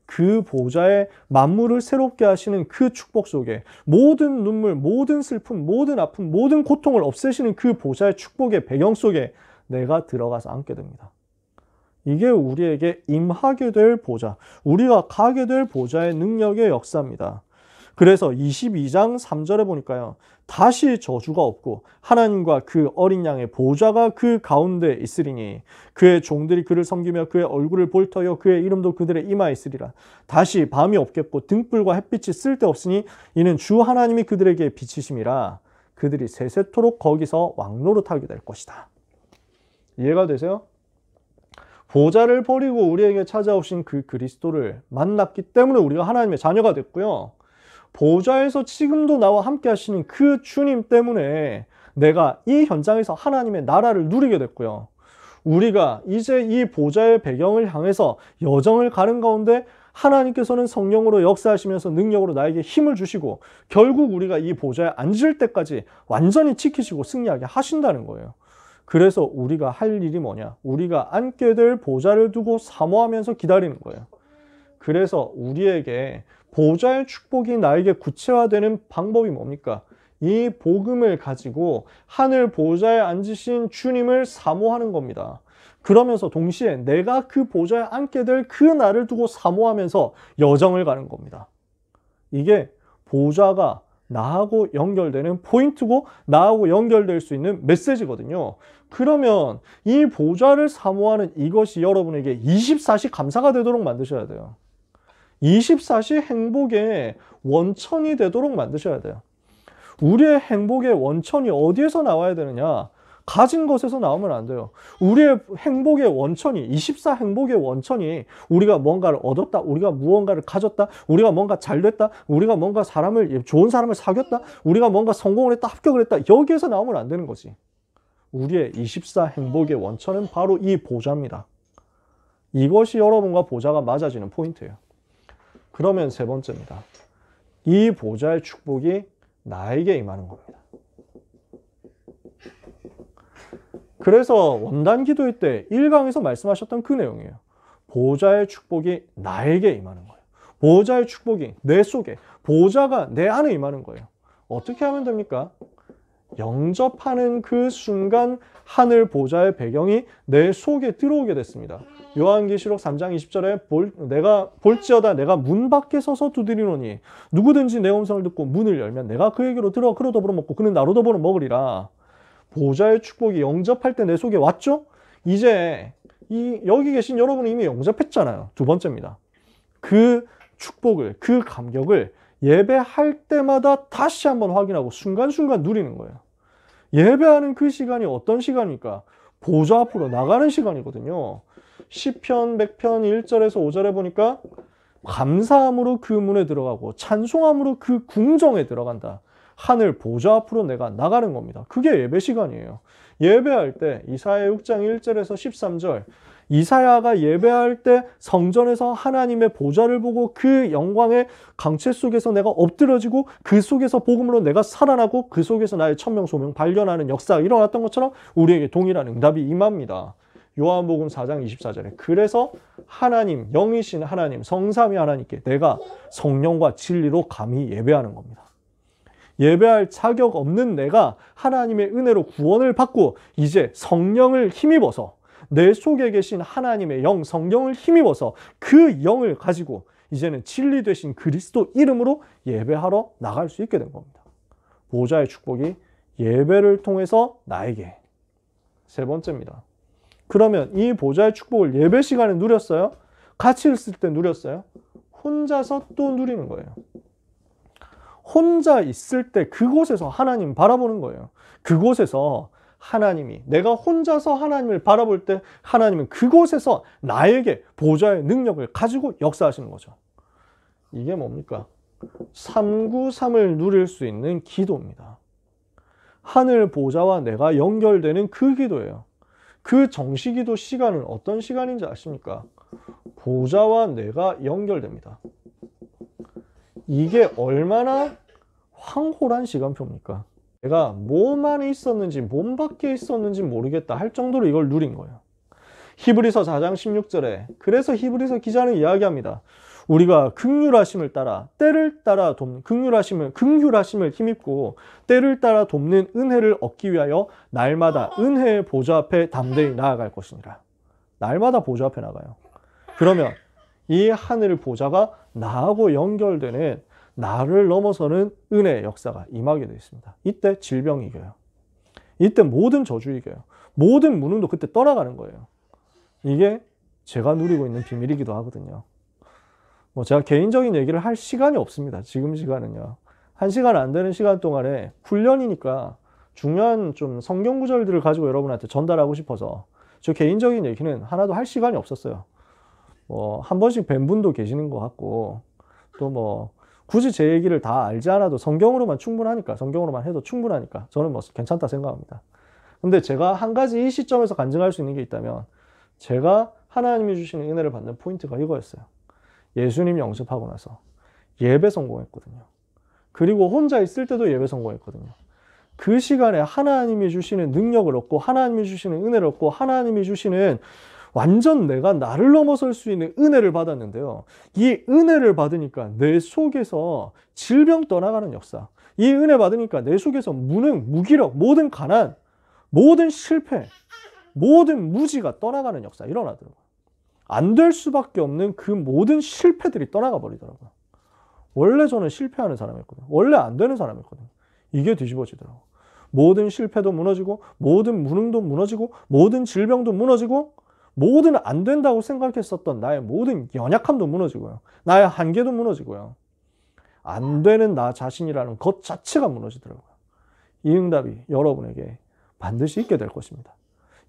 그 보좌의 만물을 새롭게 하시는 그 축복 속에 모든 눈물, 모든 슬픔, 모든 아픔, 모든 고통을 없애시는 그 보좌의 축복의 배경 속에 내가 들어가서 앉게 됩니다. 이게 우리에게 임하게 될 보좌, 우리가 가게 될 보좌의 능력의 역사입니다. 그래서 22장 3절에 보니까요. 다시 저주가 없고 하나님과 그 어린 양의 보좌가 그 가운데 있으리니 그의 종들이 그를 섬기며 그의 얼굴을 볼 터여 그의 이름도 그들의 이마에 있으리라. 다시 밤이 없겠고 등불과 햇빛이 쓸데없으니 이는 주 하나님이 그들에게 비치심이라. 그들이 세세토록 거기서 왕노릇하게 될 것이다. 이해가 되세요? 보좌를 버리고 우리에게 찾아오신 그 그리스도를 만났기 때문에 우리가 하나님의 자녀가 됐고요. 보좌에서 지금도 나와 함께 하시는 그 주님 때문에 내가 이 현장에서 하나님의 나라를 누리게 됐고요. 우리가 이제 이 보좌의 배경을 향해서 여정을 가는 가운데 하나님께서는 성령으로 역사하시면서 능력으로 나에게 힘을 주시고 결국 우리가 이 보좌에 앉을 때까지 완전히 지키시고 승리하게 하신다는 거예요. 그래서 우리가 할 일이 뭐냐? 우리가 앉게 될 보좌를 두고 사모하면서 기다리는 거예요. 그래서 우리에게 보좌의 축복이 나에게 구체화되는 방법이 뭡니까? 이 복음을 가지고 하늘 보좌에 앉으신 주님을 사모하는 겁니다. 그러면서 동시에 내가 그 보좌에 앉게 될 그 날을 두고 사모하면서 여정을 가는 겁니다. 이게 보좌가 나하고 연결되는 포인트고 나하고 연결될 수 있는 메시지거든요. 그러면 이 보좌를 사모하는 이것이 여러분에게 24시 감사가 되도록 만드셔야 돼요. 24시 행복의 원천이 되도록 만드셔야 돼요. 우리의 행복의 원천이 어디에서 나와야 되느냐? 가진 것에서 나오면 안 돼요. 우리의 행복의 원천이, 24 행복의 원천이 우리가 뭔가를 얻었다, 우리가 무언가를 가졌다, 우리가 뭔가 잘 됐다, 우리가 뭔가 좋은 사람을 사귀었다, 우리가 뭔가 성공을 했다, 합격을 했다, 여기에서 나오면 안 되는 거지. 우리의 24 행복의 원천은 바로 이 보좌입니다. 이것이 여러분과 보좌가 맞아지는 포인트예요. 그러면 세 번째입니다. 이 보좌의 축복이 나에게 임하는 겁니다. 그래서 원단 기도회 때 1강에서 말씀하셨던 그 내용이에요. 보좌의 축복이 나에게 임하는 거예요. 보좌의 축복이 내 속에, 보좌가 내 안에 임하는 거예요. 어떻게 하면 됩니까? 영접하는 그 순간 하늘 보좌의 배경이 내 속에 들어오게 됐습니다. 요한계시록 3장 20절에 내가 볼지어다 내가 문 밖에 서서 두드리노니 누구든지 내 음성을 듣고 문을 열면 내가 그에게로 들어가 그로 더불어 먹고 그는 나로 더불어 먹으리라. 보좌의 축복이 영접할 때 내 속에 왔죠? 이제 여기 계신 여러분은 이미 영접했잖아요. 두 번째입니다. 그 축복을, 그 감격을 예배할 때마다 다시 한번 확인하고 순간순간 누리는 거예요. 예배하는 그 시간이 어떤 시간입니까? 보좌 앞으로 나가는 시간이거든요. 시편 100편 1절에서 5절에 보니까 감사함으로 그 문에 들어가고 찬송함으로 그 궁정에 들어간다. 하늘 보좌 앞으로 내가 나가는 겁니다. 그게 예배 시간이에요. 예배할 때 이사야 6장 1절에서 13절 이사야가 예배할 때 성전에서 하나님의 보좌를 보고 그 영광의 강체 속에서 내가 엎드러지고 그 속에서 복음으로 내가 살아나고 그 속에서 나의 천명소명 발견하는 역사가 일어났던 것처럼 우리에게 동일한 응답이 임합니다. 요한복음 4장 24절에 그래서 하나님, 영이신 하나님, 성삼위 하나님께 내가 성령과 진리로 감히 예배하는 겁니다. 예배할 자격 없는 내가 하나님의 은혜로 구원을 받고 이제 성령을 힘입어서 내 속에 계신 하나님의 영, 성령을 힘입어서 그 영을 가지고 이제는 진리 되신 그리스도 이름으로 예배하러 나갈 수 있게 된 겁니다. 보좌의 축복이 예배를 통해서 나에게. 세 번째입니다. 그러면 이 보좌의 축복을 예배 시간에 누렸어요? 같이 있을 때 누렸어요? 혼자서 또 누리는 거예요. 혼자 있을 때 그곳에서 하나님 바라보는 거예요. 그곳에서 하나님이, 내가 혼자서 하나님을 바라볼 때 하나님은 그곳에서 나에게 보좌의 능력을 가지고 역사하시는 거죠. 이게 뭡니까? 393을 누릴 수 있는 기도입니다. 하늘 보좌와 내가 연결되는 그 기도예요. 그 정시기도 시간은 어떤 시간인지 아십니까? 보좌와 내가 연결됩니다. 이게 얼마나 황홀한 시간표입니까? 내가 몸 안에 있었는지 몸 밖에 있었는지 모르겠다 할 정도로 이걸 누린 거예요. 히브리서 4장 16절에 그래서 히브리서 기자는 이야기합니다. 우리가 긍휼하심을 따라 때를 따라 돕는 긍휼하심을 힘입고 때를 따라 돕는 은혜를 얻기 위하여 날마다 은혜의 보좌 앞에 담대히 나아갈 것이니라. 날마다 보좌 앞에 나가요. 그러면 이 하늘 보좌가 나하고 연결되는 나를 넘어서는 은혜의 역사가 임하게 되어 있습니다. 이때 질병이 이겨요. 이때 모든 저주 이겨요. 모든 무능도 그때 떠나가는 거예요. 이게 제가 누리고 있는 비밀이기도 하거든요. 뭐 제가 개인적인 얘기를 할 시간이 없습니다. 지금 시간은요. 1시간 안 되는 시간 동안에 훈련이니까 중요한 좀 성경 구절들을 가지고 여러분한테 전달하고 싶어서 저 개인적인 얘기는 하나도 할 시간이 없었어요. 뭐 한 번씩 뵌 분도 계시는 것 같고 또 뭐 굳이 제 얘기를 다 알지 않아도 성경으로만 충분하니까 성경으로만 해도 충분하니까 저는 뭐 괜찮다 생각합니다. 근데 제가 한 가지 이 시점에서 간증할 수 있는 게 있다면 제가 하나님이 주시는 은혜를 받는 포인트가 이거였어요. 예수님 영접하고 나서 예배 성공했거든요. 그리고 혼자 있을 때도 예배 성공했거든요. 그 시간에 하나님이 주시는 능력을 얻고 하나님이 주시는 은혜를 얻고 하나님이 주시는 완전 내가 나를 넘어설 수 있는 은혜를 받았는데요. 이 은혜를 받으니까 내 속에서 질병 떠나가는 역사, 이 은혜 받으니까 내 속에서 무능, 무기력, 모든 가난, 모든 실패, 모든 무지가 떠나가는 역사 일어나더라고요. 안 될 수밖에 없는 그 모든 실패들이 떠나가 버리더라고요. 원래 저는 실패하는 사람이었거든요. 원래 안 되는 사람이었거든요. 이게 뒤집어지더라고요. 모든 실패도 무너지고 모든 무능도 무너지고 모든 질병도 무너지고 모든 안 된다고 생각했었던 나의 모든 연약함도 무너지고요. 나의 한계도 무너지고요. 안 되는 나 자신이라는 것 자체가 무너지더라고요. 이 응답이 여러분에게 반드시 있게 될 것입니다.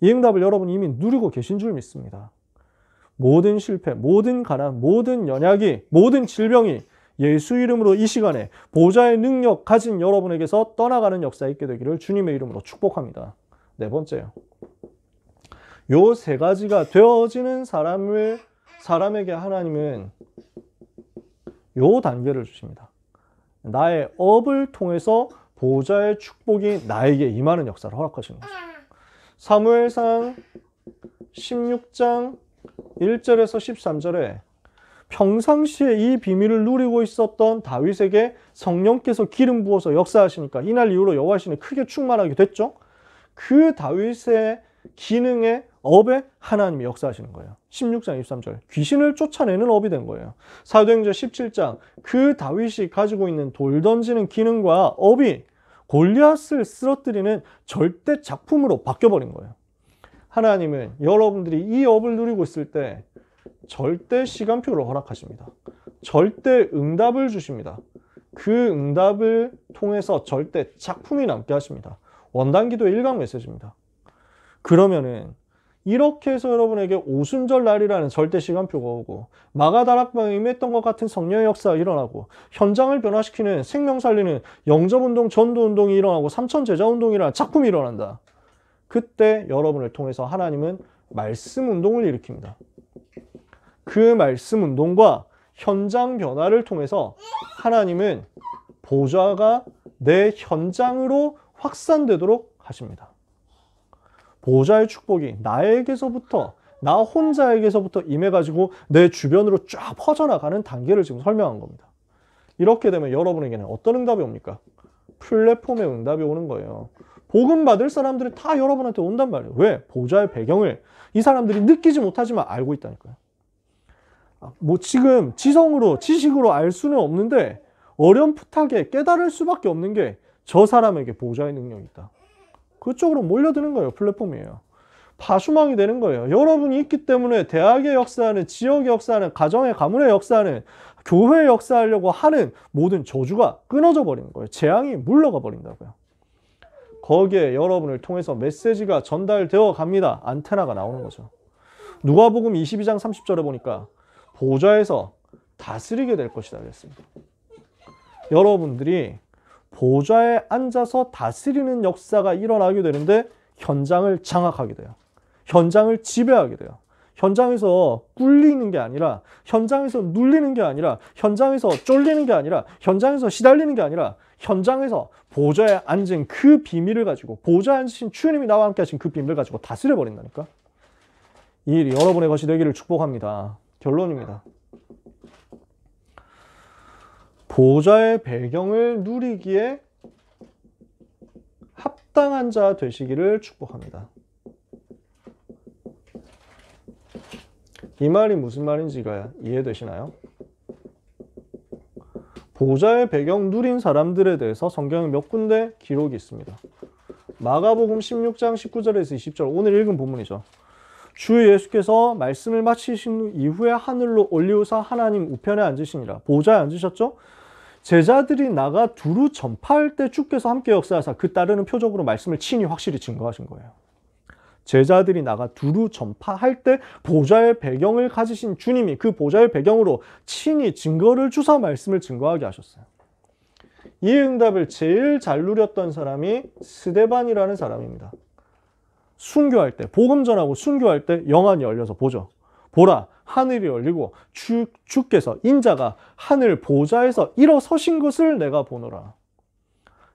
이 응답을 여러분이 이미 누리고 계신 줄 믿습니다. 모든 실패, 모든 가난, 모든 연약이, 모든 질병이 예수 이름으로 이 시간에 보좌의 능력 가진 여러분에게서 떠나가는 역사에 있게 되기를 주님의 이름으로 축복합니다. 네 번째요. 요 세 가지가 되어지는 사람에게 하나님은 요 단계를 주십니다. 나의 업을 통해서 보좌의 축복이 나에게 임하는 역사를 허락하시는 거죠. 사무엘상 16장 1절에서 13절에 평상시에 이 비밀을 누리고 있었던 다윗에게 성령께서 기름 부어서 역사하시니까 이날 이후로 여호와신이 크게 충만하게 됐죠. 그 다윗의 기능의 업에 하나님이 역사하시는 거예요. 16장 23절 귀신을 쫓아내는 업이 된 거예요. 사도행전 17장 그 다윗이 가지고 있는 돌 던지는 기능과 업이 골리앗을 쓰러뜨리는 절대 작품으로 바뀌어버린 거예요. 하나님은 여러분들이 이 업을 누리고 있을 때 절대 시간표를 허락하십니다. 절대 응답을 주십니다. 그 응답을 통해서 절대 작품이 남게 하십니다. 원단기도의 1강 메시지입니다. 그러면은 이렇게 해서 여러분에게 오순절 날이라는 절대 시간표가 오고 마가다락방에 임했던 것 같은 성령의 역사가 일어나고 현장을 변화시키는 생명 살리는 영접운동, 전도운동이 일어나고 삼천제자운동이라는 작품이 일어난다. 그때 여러분을 통해서 하나님은 말씀운동을 일으킵니다. 그 말씀운동과 현장 변화를 통해서 하나님은 보좌가 내 현장으로 확산되도록 하십니다. 보좌의 축복이 나에게서부터 나 혼자에게서부터 임해가지고 내 주변으로 쫙 퍼져나가는 단계를 지금 설명한 겁니다. 이렇게 되면 여러분에게는 어떤 응답이 옵니까? 플랫폼의 응답이 오는 거예요. 복음 받을 사람들이 다 여러분한테 온단 말이에요. 왜? 보좌의 배경을 이 사람들이 느끼지 못하지만 알고 있다니까요. 뭐 지금 지식으로 알 수는 없는데 어렴풋하게 깨달을 수밖에 없는 게 저 사람에게 보좌의 능력이 있다. 그쪽으로 몰려드는 거예요. 플랫폼이에요. 파수망이 되는 거예요. 여러분이 있기 때문에 대학의 역사하는, 지역의 역사하는, 가정의 가문의 역사하는, 교회의 역사하려고 하는 모든 저주가 끊어져 버리는 거예요. 재앙이 물러가 버린다고요. 거기에 여러분을 통해서 메시지가 전달되어 갑니다. 안테나가 나오는 거죠. 누가복음 22장 30절에 보니까 보좌에서 다스리게 될 것이다 그랬습니다. 여러분들이 보좌에 앉아서 다스리는 역사가 일어나게 되는데 현장을 장악하게 돼요. 현장을 지배하게 돼요. 현장에서 꿀리는 게 아니라, 현장에서 눌리는 게 아니라, 현장에서 쫄리는 게 아니라, 현장에서 시달리는 게 아니라, 현장에서 보좌에 앉은 그 비밀을 가지고, 보좌에 앉으신 주님이 나와 함께 하신 그 비밀을 가지고 다스려 버린다니까. 이 일이 여러분의 것이 되기를 축복합니다. 결론입니다. 보좌의 배경을 누리기에 합당한 자 되시기를 축복합니다. 이 말이 무슨 말인지가 이해되시나요? 보좌의 배경 누린 사람들에 대해서 성경에 몇 군데 기록이 있습니다. 마가복음 16장 19절에서 20절, 오늘 읽은 본문이죠. 주 예수께서 말씀을 마치신 이후에 하늘로 올리우사 하나님 우편에 앉으시니라. 보좌에 앉으셨죠? 제자들이 나가 두루 전파할 때 주께서 함께 역사하사 그 따르는 표적으로 말씀을 친히 확실히 증거하신 거예요. 제자들이 나가 두루 전파할 때 보좌의 배경을 가지신 주님이 그 보좌의 배경으로 친히 증거를 주사 말씀을 증거하게 하셨어요. 이 응답을 제일 잘 누렸던 사람이 스데반이라는 사람입니다. 순교할 때, 복음 전하고 순교할 때 영안이 열려서 보죠. 보라, 하늘이 열리고 주께서 인자가 하늘 보좌에서 일어서신 것을 내가 보노라.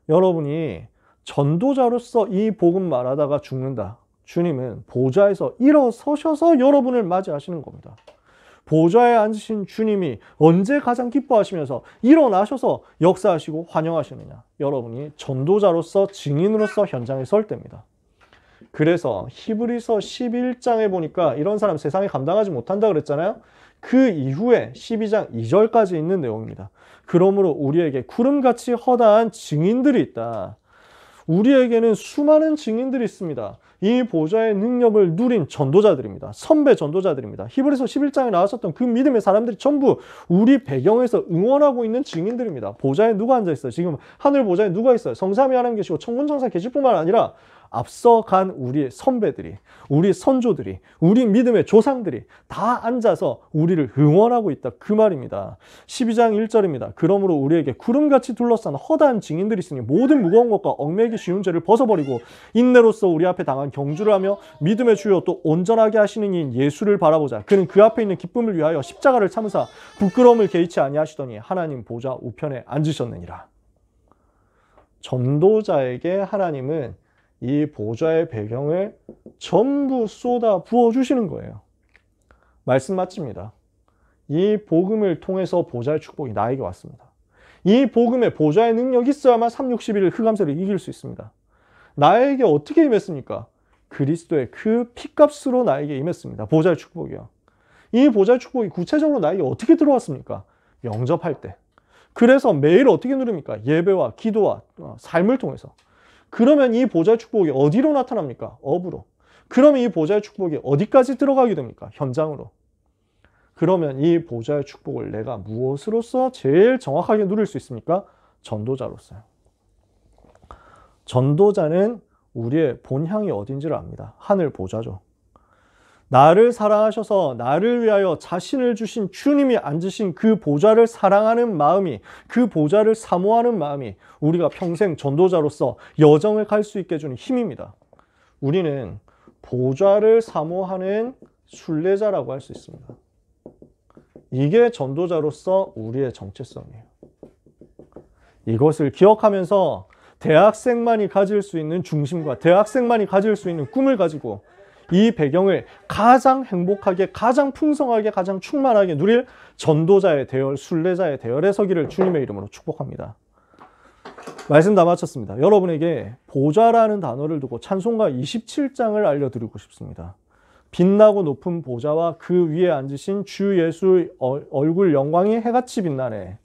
여러분이 전도자로서 이 복음 말하다가 죽는다. 주님은 보좌에서 일어서셔서 여러분을 맞이하시는 겁니다. 보좌에 앉으신 주님이 언제 가장 기뻐하시면서 일어나셔서 역사하시고 환영하시느냐? 여러분이 전도자로서 증인으로서 현장에 설 때입니다. 그래서 히브리서 11장에 보니까 이런 사람 세상에 감당하지 못한다 그랬잖아요. 그 이후에 12장 2절까지 있는 내용입니다. 그러므로 우리에게 구름같이 허다한 증인들이 있다. 우리에게는 수많은 증인들이 있습니다. 이 보좌의 능력을 누린 전도자들입니다. 선배 전도자들입니다. 히브리서 11장에 나왔었던 그 믿음의 사람들이 전부 우리 배경에서 응원하고 있는 증인들입니다. 보좌에 누가 앉아있어요? 지금 하늘 보좌에 누가 있어요? 성삼위 하나님 계시고 천군천사 계실 뿐만 아니라 앞서간 우리의 선배들이, 우리 선조들이, 우리 믿음의 조상들이 다 앉아서 우리를 응원하고 있다. 그 말입니다. 12장 1절입니다. 그러므로 우리에게 구름같이 둘러싼 허다한 증인들이 있으니 모든 무거운 것과 얽매기 쉬운 죄를 벗어버리고 인내로서 우리 앞에 당한 경주를 하며 믿음의 주요 또 온전하게 하시는 이인 예수를 바라보자. 그는 그 앞에 있는 기쁨을 위하여 십자가를 참으사 부끄러움을 개의치 아니하시더니 하나님 보좌 우편에 앉으셨느니라. 전도자에게 하나님은 이 보좌의 배경을 전부 쏟아 부어주시는 거예요. 말씀 맞습니다. 이 복음을 통해서 보좌의 축복이 나에게 왔습니다. 이 복음에 보좌의 능력이 있어야만 361일 흑암세를 이길 수 있습니다. 나에게 어떻게 임했습니까? 그리스도의 그 피값으로 나에게 임했습니다. 보좌의 축복이요. 이 보좌의 축복이 구체적으로 나에게 어떻게 들어왔습니까? 영접할 때. 그래서 매일 어떻게 누립니까? 예배와 기도와 삶을 통해서. 그러면 이 보좌의 축복이 어디로 나타납니까? 업으로. 그러면 이 보좌의 축복이 어디까지 들어가게 됩니까? 현장으로. 그러면 이 보좌의 축복을 내가 무엇으로서 제일 정확하게 누릴 수 있습니까? 전도자로서요. 전도자는 우리의 본향이 어딘지를 압니다. 하늘 보좌죠. 나를 사랑하셔서 나를 위하여 자신을 주신 주님이 앉으신 그 보좌를 사랑하는 마음이, 그 보좌를 사모하는 마음이 우리가 평생 전도자로서 여정을 갈 수 있게 해주는 힘입니다. 우리는 보좌를 사모하는 순례자라고 할 수 있습니다. 이게 전도자로서 우리의 정체성이에요. 이것을 기억하면서 대학생만이 가질 수 있는 중심과 대학생만이 가질 수 있는 꿈을 가지고 이 배경을 가장 행복하게, 가장 풍성하게, 가장 충만하게 누릴 전도자의 대열, 순례자의 대열에 서기를 주님의 이름으로 축복합니다. 말씀 다 마쳤습니다. 여러분에게 보좌라는 단어를 두고 찬송가 27장을 알려드리고 싶습니다. 빛나고 높은 보좌와 그 위에 앉으신 주 예수의 얼굴 영광이 해같이 빛나네.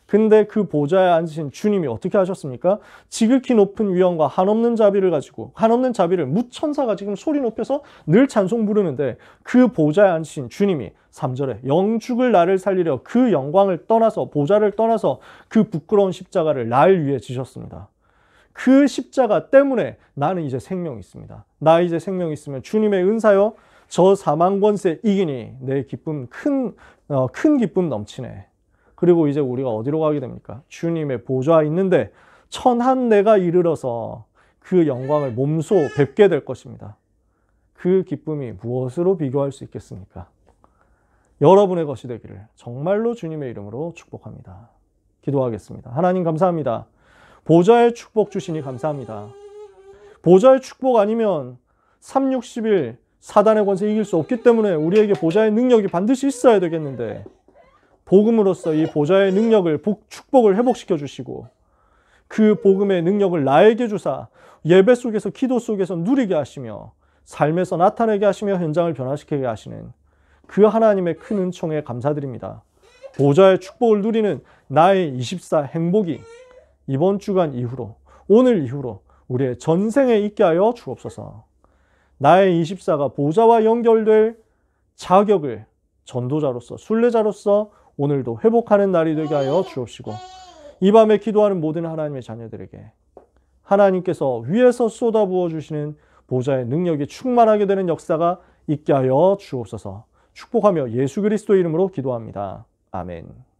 근데 그 보좌에 앉으신 주님이 어떻게 하셨습니까? 지극히 높은 위엄과 한없는 자비를 가지고, 한없는 자비를 무천사가 지금 소리 높여서 늘 찬송 부르는데 그 보좌에 앉으신 주님이 3절에 영죽을 나를 살리려 그 영광을 떠나서, 보좌를 떠나서 그 부끄러운 십자가를 날 위해 지셨습니다. 그 십자가 때문에 나는 이제 생명이 있습니다. 나 이제 생명이 있으면 주님의 은사요 저 사망 권세 이기니 내 기쁨 큰 기쁨 넘치네. 그리고 이제 우리가 어디로 가게 됩니까? 주님의 보좌에 있는데 천한 내가 이르러서 그 영광을 몸소 뵙게 될 것입니다. 그 기쁨이 무엇으로 비교할 수 있겠습니까? 여러분의 것이 되기를 정말로 주님의 이름으로 축복합니다. 기도하겠습니다. 하나님 감사합니다. 보좌의 축복 주시니 감사합니다. 보좌의 축복 아니면 360일 사단의 권세 이길 수 없기 때문에 우리에게 보좌의 능력이 반드시 있어야 되겠는데 복음으로써 이 보좌의 능력을 축복을 회복시켜 주시고 그 복음의 능력을 나에게 주사 예배 속에서 기도 속에서 누리게 하시며 삶에서 나타내게 하시며 현장을 변화시키게 하시는 그 하나님의 큰 은총에 감사드립니다. 보좌의 축복을 누리는 나의 24 행복이 이번 주간 이후로 오늘 이후로 우리의 전생에 있게 하여 주옵소서. 나의 24가 보좌와 연결될 자격을 전도자로서 순례자로서 오늘도 회복하는 날이 되게 하여 주옵시고 이 밤에 기도하는 모든 하나님의 자녀들에게 하나님께서 위에서 쏟아부어 주시는 보좌의 능력이 충만하게 되는 역사가 있게 하여 주옵소서. 축복하며 예수 그리스도의 이름으로 기도합니다. 아멘.